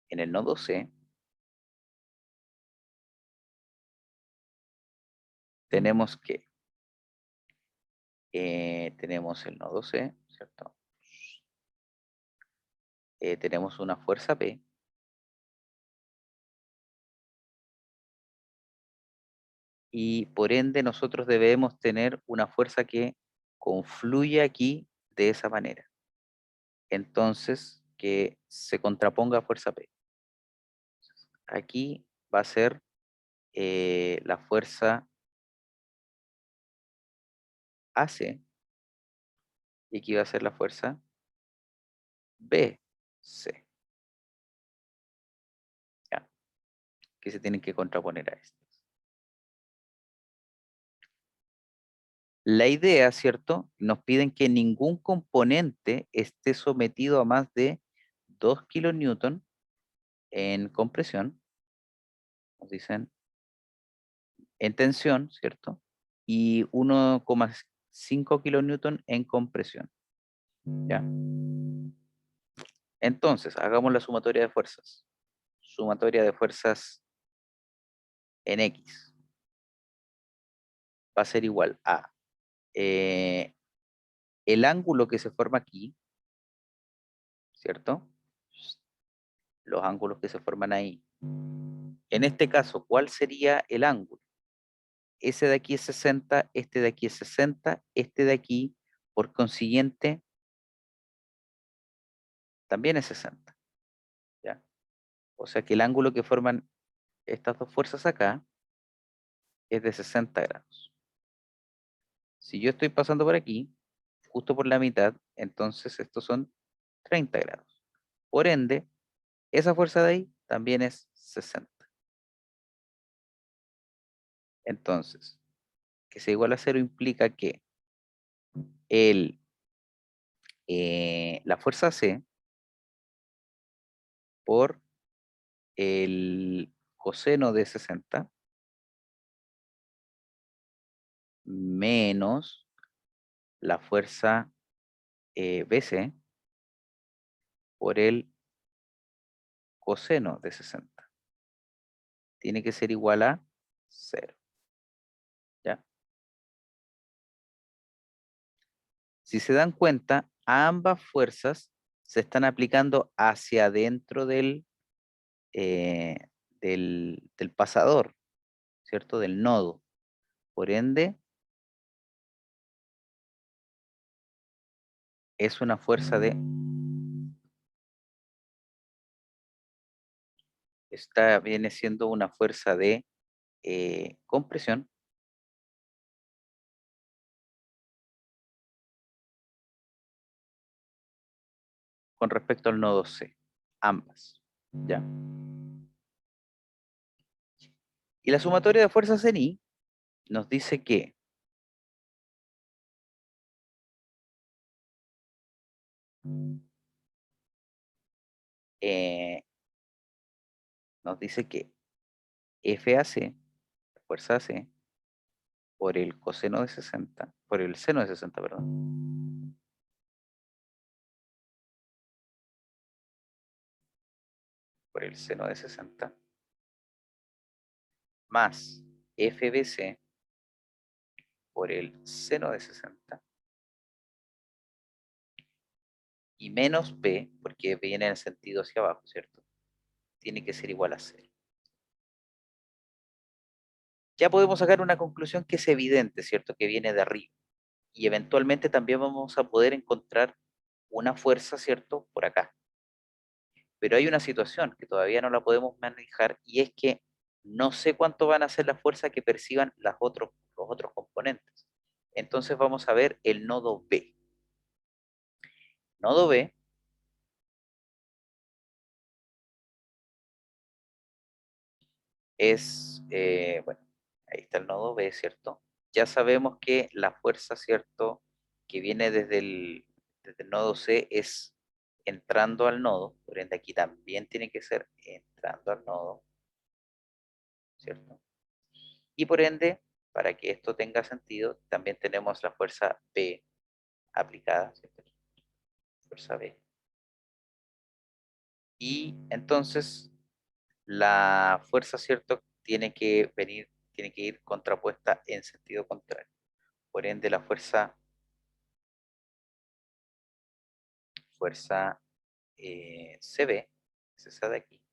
A: en el nodo C tenemos que tenemos el nodo C, ¿cierto? Tenemos una fuerza P y por ende nosotros debemos tener una fuerza que confluya aquí de esa manera. Entonces, que se contraponga a fuerza P. Aquí va a ser la fuerza AC y aquí va a ser la fuerza BC, ¿ya? Que se tienen que contraponer a estas. La idea, ¿cierto? Nos piden que ningún componente esté sometido a más de 2 kilonewton en compresión, nos dicen en tensión, ¿cierto? Y 1,5 kilonewton en compresión, ¿ya? Entonces, hagamos la sumatoria de fuerzas. Sumatoria de fuerzas en X va a ser igual a el ángulo que se forma aquí, ¿cierto? Los ángulos que se forman ahí. En este caso, ¿cuál sería el ángulo? Ese de aquí es 60, este de aquí es 60, este de aquí, por consiguiente, también es 60, ¿ya? O sea que el ángulo que forman estas dos fuerzas acá es de 60 grados. Si yo estoy pasando por aquí, justo por la mitad, entonces estos son 30 grados. Por ende, esa fuerza de ahí también es 60. Entonces, que sea igual a 0 implica que la fuerza C por el coseno de 60 menos la fuerza BC por el coseno de 60. Tiene que ser igual a 0. ¿Ya? Si se dan cuenta, ambas fuerzas se están aplicando hacia adentro eh, del pasador, ¿cierto? Del nodo. Por ende, es una fuerza de Esta viene siendo una fuerza de compresión con respecto al nodo C, ambas, ¿ya? Y la sumatoria de fuerzas en I nos dice que eh, FAC, fuerza AC, por el coseno de 60, por el seno de 60, perdón, por el seno de 60, más FBC por el seno de 60, y menos P, porque viene en el sentido hacia abajo, ¿cierto? Tiene que ser igual a 0. Ya podemos sacar una conclusión que es evidente, ¿cierto? Que viene de arriba. Y eventualmente también vamos a poder encontrar una fuerza, ¿cierto? Por acá. Pero hay una situación que todavía no la podemos manejar y es que no sé cuánto van a ser las fuerzas que perciban los otros componentes. Entonces vamos a ver el nodo B. Nodo B es, bueno, ahí está el nodo B, ¿cierto? Ya sabemos que la fuerza, ¿cierto? Que viene desde el nodo C es entrando al nodo, por ende aquí también tiene que ser entrando al nodo, ¿cierto? Y por ende, para que esto tenga sentido, también tenemos la fuerza B aplicada, ¿cierto? Fuerza B. Y entonces la fuerza, ¿cierto? Tiene que ir contrapuesta en sentido contrario. Por ende, la fuerza CB, es esa de aquí,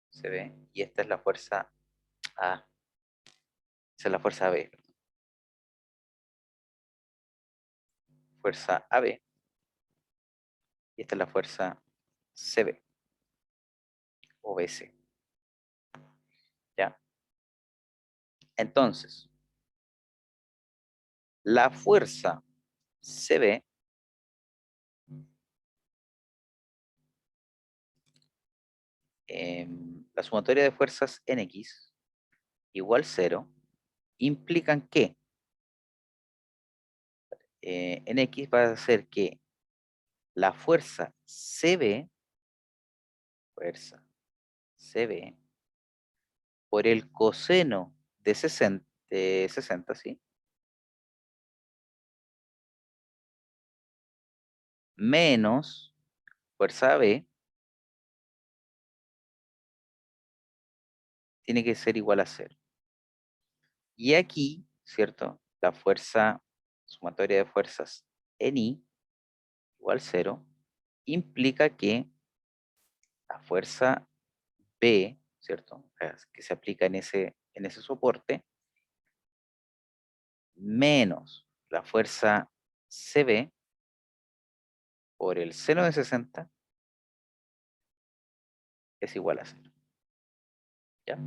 A: CB, y esta es la fuerza A, esa es la fuerza B, fuerza AB, y esta es la fuerza CB o BC, ¿ya? Entonces, la fuerza CB, la sumatoria de fuerzas en X igual 0, implican que en X va a ser que la fuerza CB, por el coseno de 60, ¿sí? Menos fuerza B, tiene que ser igual a 0. Y aquí, ¿cierto? La fuerza sumatoria de fuerzas en I igual 0, implica que la fuerza B, ¿cierto? Que se aplica en ese soporte, menos la fuerza CB por el seno de 60 es igual a 0. ¿Ya?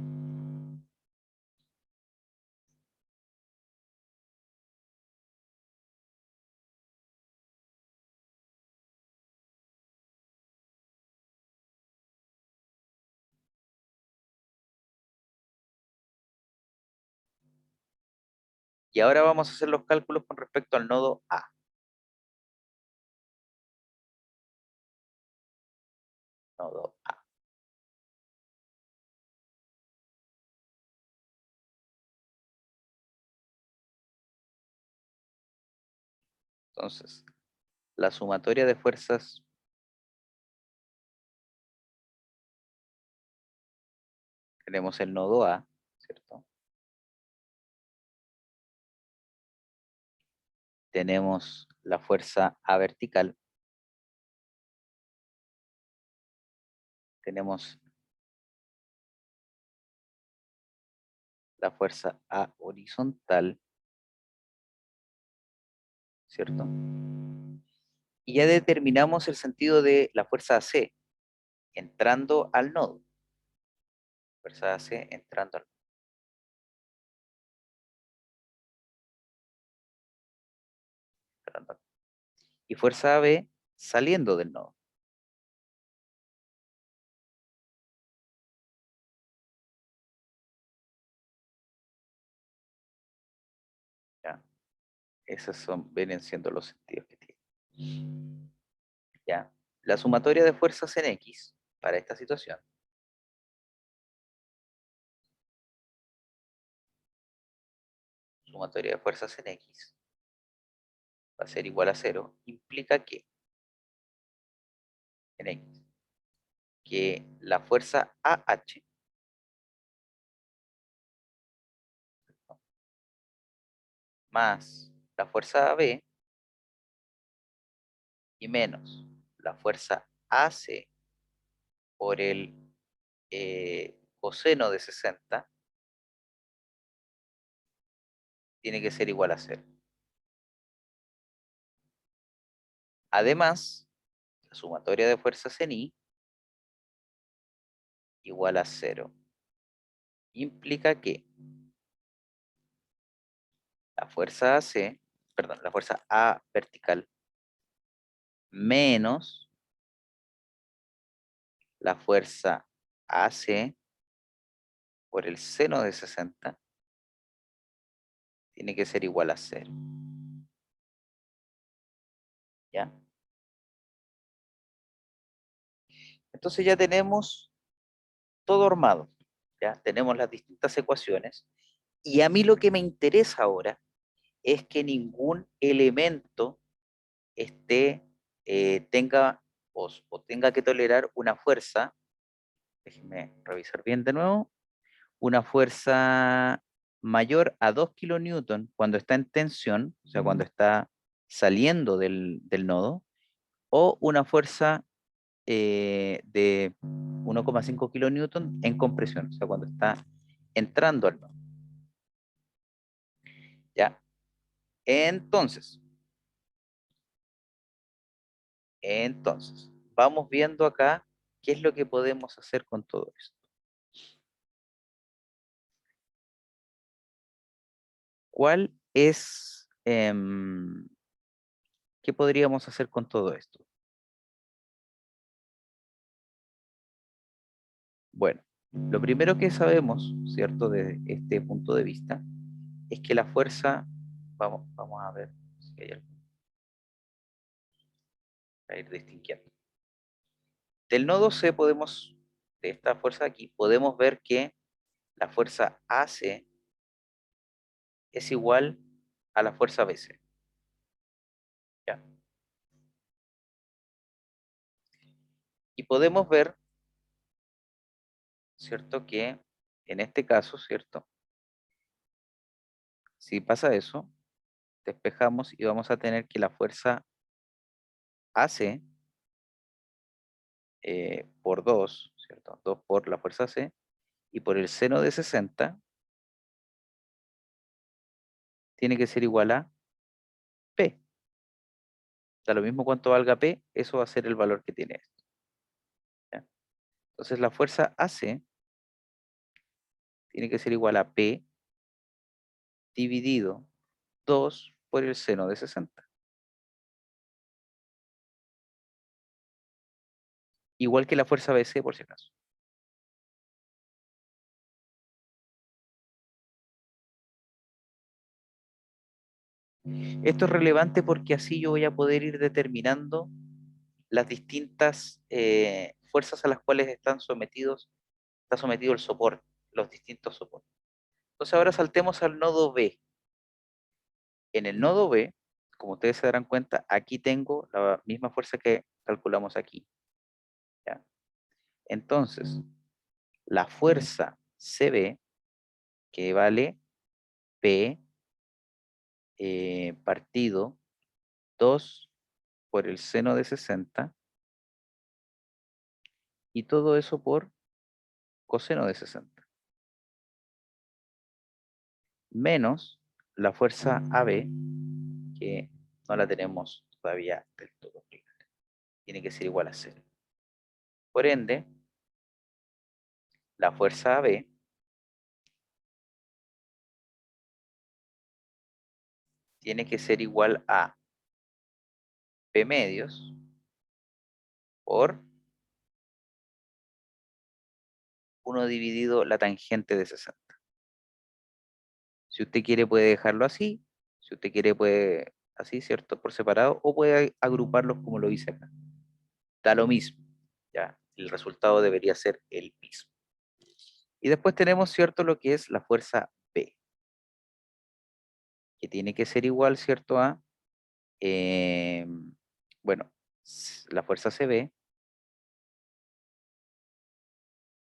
A: Y ahora vamos a hacer los cálculos con respecto al nodo A. Nodo A. Entonces, la sumatoria de fuerzas tenemos el nodo A, ¿cierto? Tenemos la fuerza A vertical, tenemos la fuerza A horizontal, ¿cierto? Y ya determinamos el sentido de la fuerza AC entrando al nodo. Fuerza AC entrando al nodo. Y fuerza AB saliendo del nodo. ¿Ya? Esos vienen siendo los sentidos que tiene. ¿Ya? La sumatoria de fuerzas en X para esta situación sumatoria de fuerzas en X va a ser igual a 0, implica que en X, que la fuerza AH más la fuerza AB y menos la fuerza AC por el coseno de 60 tiene que ser igual a 0. Además, la sumatoria de fuerzas en I igual a 0. Implica que la fuerza AC, perdón, la fuerza A vertical menos la fuerza AC por el seno de 60 tiene que ser igual a 0. ¿Ya? Entonces ya tenemos todo armado. ¿Ya? Tenemos las distintas ecuaciones. Y a mí lo que me interesa ahora es que ningún elemento tenga o tenga que tolerar una fuerza, déjenme revisar bien de nuevo, una fuerza mayor a 2 kilonewton cuando está en tensión, o sea, cuando está saliendo del nodo, o una fuerza de 1,5 kilonewton en compresión, o sea, cuando está entrando al nodo. ¿Ya? Entonces, vamos viendo acá qué es lo que podemos hacer con todo esto. ¿Cuál es, qué podríamos hacer con todo esto? Bueno, lo primero que sabemos, ¿cierto? De este punto de vista, es que la fuerza, vamos a ver si hay algo para ir distinguiendo. Del nodo C podemos, de esta fuerza aquí, podemos ver que la fuerza AC es igual a la fuerza BC. ¿Ya? Y podemos ver, ¿cierto? Que en este caso, ¿cierto? Si pasa eso, despejamos y vamos a tener que la fuerza AC por 2, ¿cierto? 2 por la fuerza C y por el seno de 60 tiene que ser igual a P. Da lo mismo cuánto valga P, eso va a ser el valor que tiene esto. ¿Ya? Entonces la fuerza AC tiene que ser igual a P dividido 2 por el seno de 60. Igual que la fuerza BC por si acaso. Esto es relevante porque así yo voy a poder ir determinando las distintas fuerzas a las cuales está sometido el soporte, los distintos soportes. Entonces ahora saltemos al nodo B. En el nodo B, como ustedes se darán cuenta, aquí tengo la misma fuerza que calculamos aquí. ¿Ya? Entonces, la fuerza CB, que vale P partido 2 por el seno de 60, y todo eso por coseno de 60, menos la fuerza AB, que no la tenemos todavía del todo clara. Tiene que ser igual a 0. Por ende, la fuerza AB tiene que ser igual a P medios por 1 dividido la tangente de 60. Si usted quiere puede dejarlo así, si usted quiere puede así, ¿cierto? Por separado, o puede agruparlos como lo hice acá. Da lo mismo, ¿ya? El resultado debería ser el mismo. Y después tenemos, ¿cierto? Lo que es la fuerza B, que tiene que ser igual, ¿cierto? A, bueno, la fuerza CB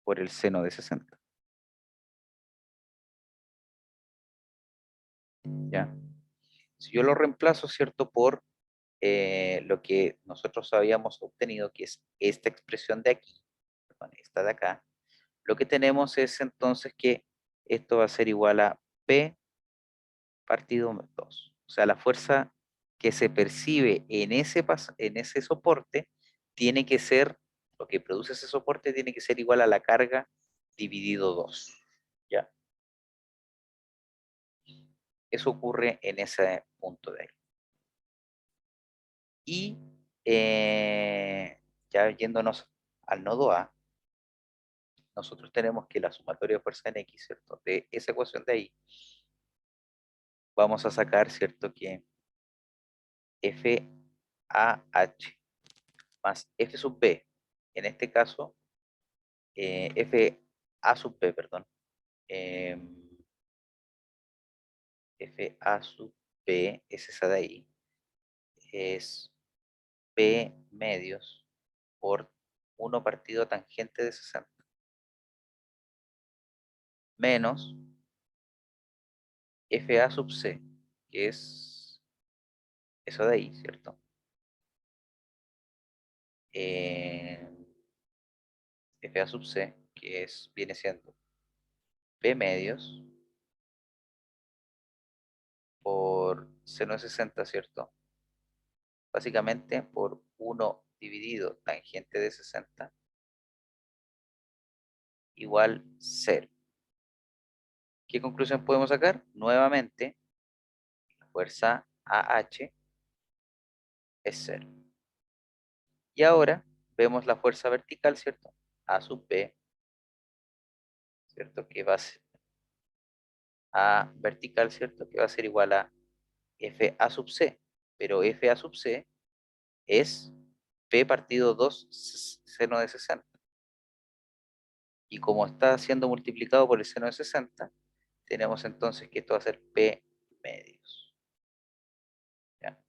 A: por el seno de 60, ¿ya? Si yo lo reemplazo, ¿cierto? Por lo que nosotros habíamos obtenido, que es esta expresión de aquí, perdón, esta de acá, lo que tenemos es entonces que esto va a ser igual a P partido 2. O sea, la fuerza que se percibe en ese soporte tiene que ser, lo que produce ese soporte tiene que ser igual a la carga dividido 2. ¿Ya? Eso ocurre en ese punto de ahí. Y ya yéndonos al nodo A, nosotros tenemos que la sumatoria de fuerza en X, ¿cierto? De esa ecuación de ahí, vamos a sacar, ¿cierto? Que FAH más F sub B, en este caso, FA sub B, perdón, eh, FA sub B es esa de ahí, es P medios por 1 partido tangente de 60, menos FA sub C, que es eso de ahí, ¿cierto? Eh, FA sub C, que es, viene siendo P medios por seno de 60, ¿cierto? Básicamente por 1 dividido tangente de 60 igual 0. ¿Qué conclusión podemos sacar? Nuevamente, la fuerza AH es 0. Y ahora vemos la fuerza vertical, ¿cierto? A sub B, ¿cierto? Que va a ser A vertical, ¿cierto? Que va a ser igual a FA sub C. Pero FA sub C es P partido 2 seno de 60. Y como está siendo multiplicado por el seno de 60, tenemos entonces que esto va a ser P medios. ¿Ya?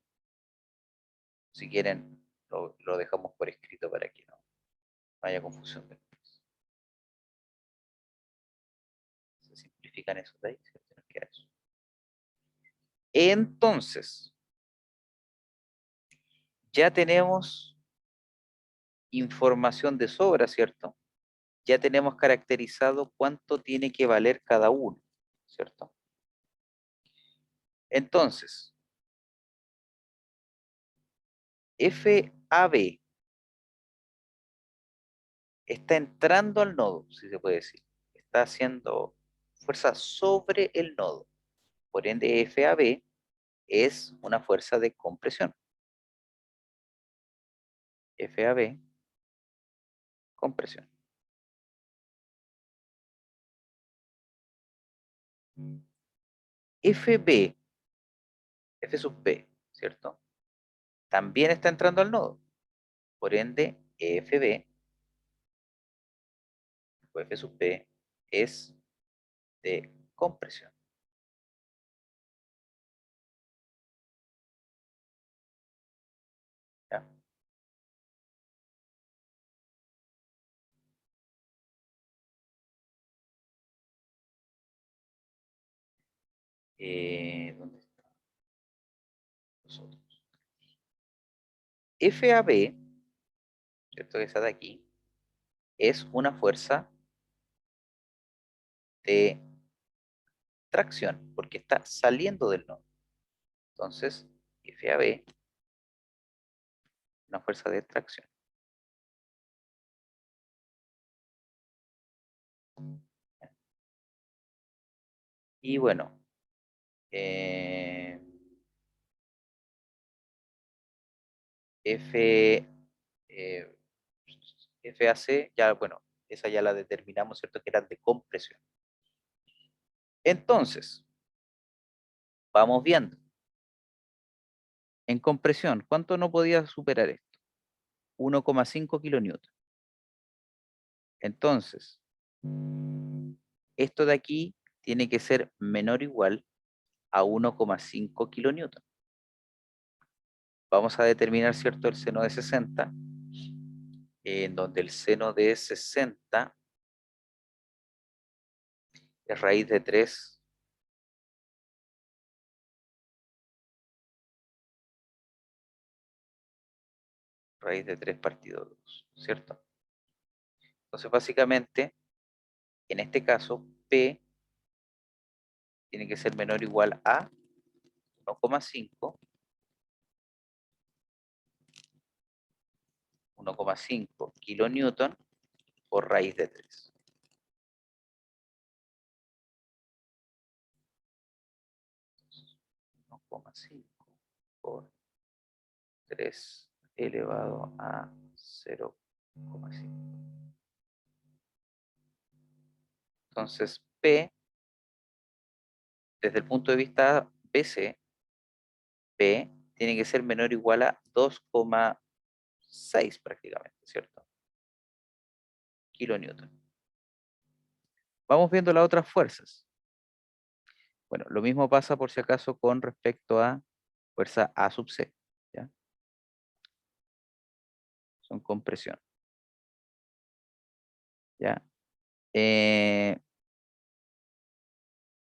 A: Si quieren, lo dejamos por escrito para que no haya confusión después. Se simplifican esos de ahí, ¿cierto? Nos queda eso. Entonces, ya tenemos información de sobra, ¿cierto? Ya tenemos caracterizado cuánto tiene que valer cada uno, ¿cierto? Entonces, FAB está entrando al nodo, si se puede decir. Está haciendo fuerza sobre el nodo. Por ende, FAB es una fuerza de compresión. FAB, compresión. FB, F sub B, ¿cierto? También está entrando al nodo. Por ende, FB o F sub B es de compresión. ¿Ya? ¿Dónde está? Nosotros. FAB, ¿cierto? Que está de aquí, es una fuerza de tracción, porque está saliendo del nodo. Entonces, FAB, una fuerza de tracción. Y bueno, eh, F, eh, FAC, ya bueno, esa ya la determinamos, ¿cierto? Que eran de compresión. Entonces, vamos viendo. En compresión, ¿cuánto no podía superar esto? 1,5 kilonewton. Entonces, esto de aquí tiene que ser menor o igual a 1,5 kilonewton. Vamos a determinar, ¿cierto?, el seno de 60, en donde el seno de 60 es raíz de 3 partido 2, ¿cierto? Entonces, básicamente, en este caso, P tiene que ser menor o igual a 1,5 kilonewton por raíz de 3. 1,5 por 3 elevado a 0,5. Entonces, P, desde el punto de vista BC, P tiene que ser menor o igual a 2,6 prácticamente, ¿cierto? Kilonewton. Vamos viendo las otras fuerzas. Bueno, lo mismo pasa por si acaso con respecto a fuerza A sub C, ¿ya? Son compresión, ¿ya?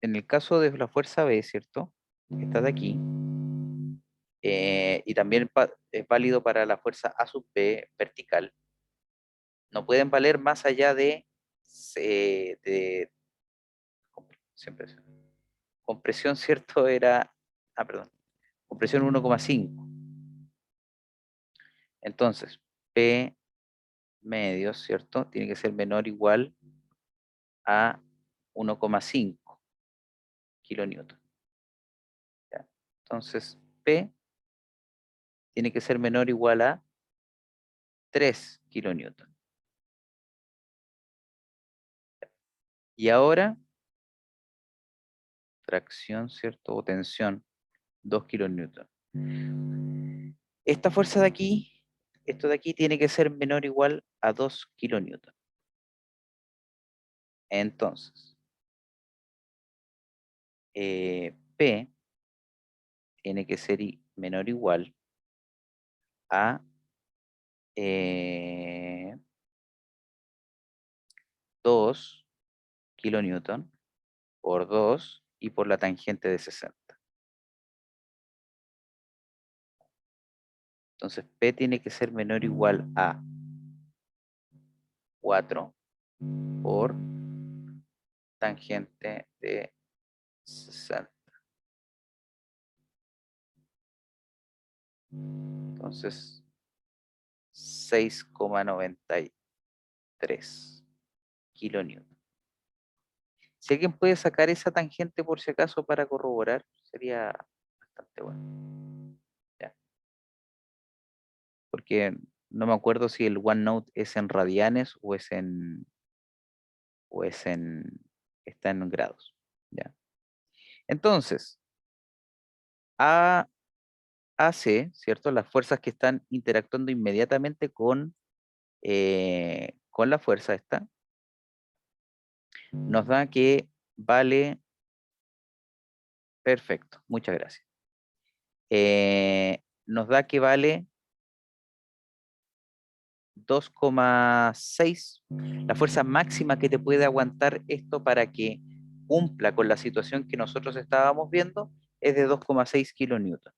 A: En el caso de la fuerza B, ¿cierto? Esta de aquí, y también es válido para la fuerza A sub B vertical, no pueden valer más allá de, siempre compresión, ¿cierto? Perdón, compresión 1,5. Entonces, P medio, ¿cierto? Tiene que ser menor o igual a 1,5 kilonewton. ¿Ya? Entonces, P tiene que ser menor o igual a 3 kilonewton. Y ahora, tracción, ¿cierto? O tensión, 2 kilonewton. Esta fuerza de aquí, esto de aquí tiene que ser menor o igual a 2 kilonewton. Entonces, P tiene que ser menor o igual a 2 kilonewton por 2 y por la tangente de 60. Entonces, P tiene que ser menor o igual a 4 por tangente de 60. Entonces, 6,93 kilonewton. Si alguien puede sacar esa tangente por si acaso para corroborar, sería bastante bueno. ¿Ya? Porque no me acuerdo si el OneNote es en radianes o es en, está en grados. ¿Ya? Entonces, A, AC, ¿cierto? Las fuerzas que están interactuando inmediatamente con la fuerza esta, nos da que vale, perfecto, muchas gracias. Nos da que vale 2,6. La fuerza máxima que te puede aguantar esto para que cumpla con la situación que nosotros estábamos viendo es de 2,6 kilonewton.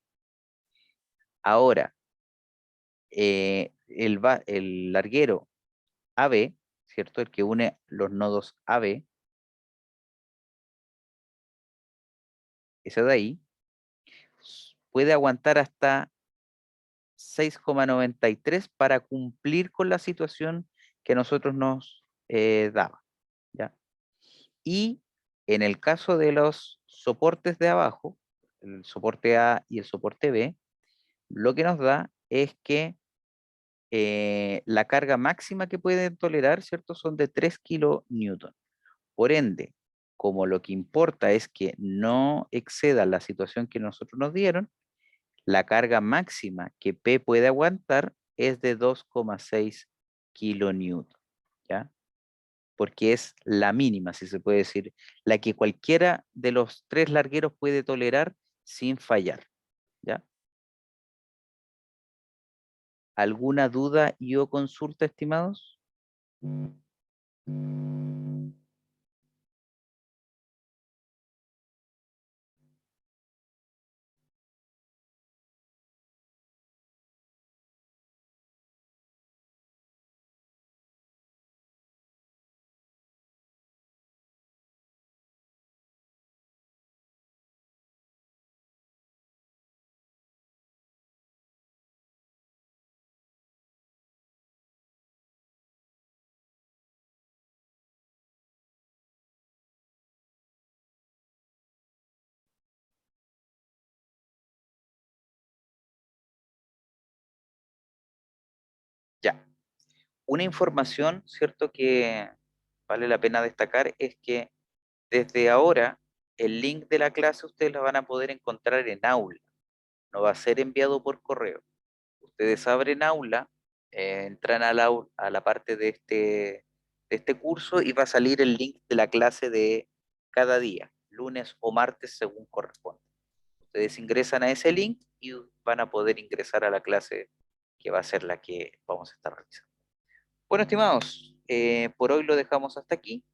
A: Ahora, el larguero AB, ¿cierto? El que une los nodos AB, ese de ahí, puede aguantar hasta 6,93 para cumplir con la situación que a nosotros nos daba, ¿ya? Y En el caso de los soportes de abajo, el soporte A y el soporte B, lo que nos da es que la carga máxima que pueden tolerar, ¿cierto? Son de 3 kilonewton. Por ende, como lo que importa es que no exceda la situación que nosotros nos dieron, la carga máxima que P puede aguantar es de 2,6 kilonewton, ¿ya? Porque es la mínima, si se puede decir, la que cualquiera de los tres largueros puede tolerar sin fallar, ¿ya? ¿Alguna duda y o consulta, estimados? Ya. Una información, ¿cierto?, que vale la pena destacar es que desde ahora el link de la clase ustedes la van a poder encontrar en aula, no va a ser enviado por correo. Ustedes abren aula, entran a la parte de este curso y va a salir el link de la clase de cada día, lunes o martes según corresponde. Ustedes ingresan a ese link y van a poder ingresar a la clase que va a ser la que vamos a estar realizando. Bueno, estimados, por hoy lo dejamos hasta aquí.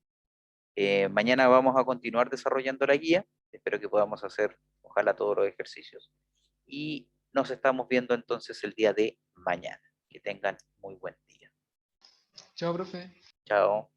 A: Mañana vamos a continuar desarrollando la guía. Espero que podamos hacer, ojalá, todos los ejercicios. Y nos estamos viendo entonces el día de mañana. Que tengan muy buen día.
B: Chao, profe.
A: Chao.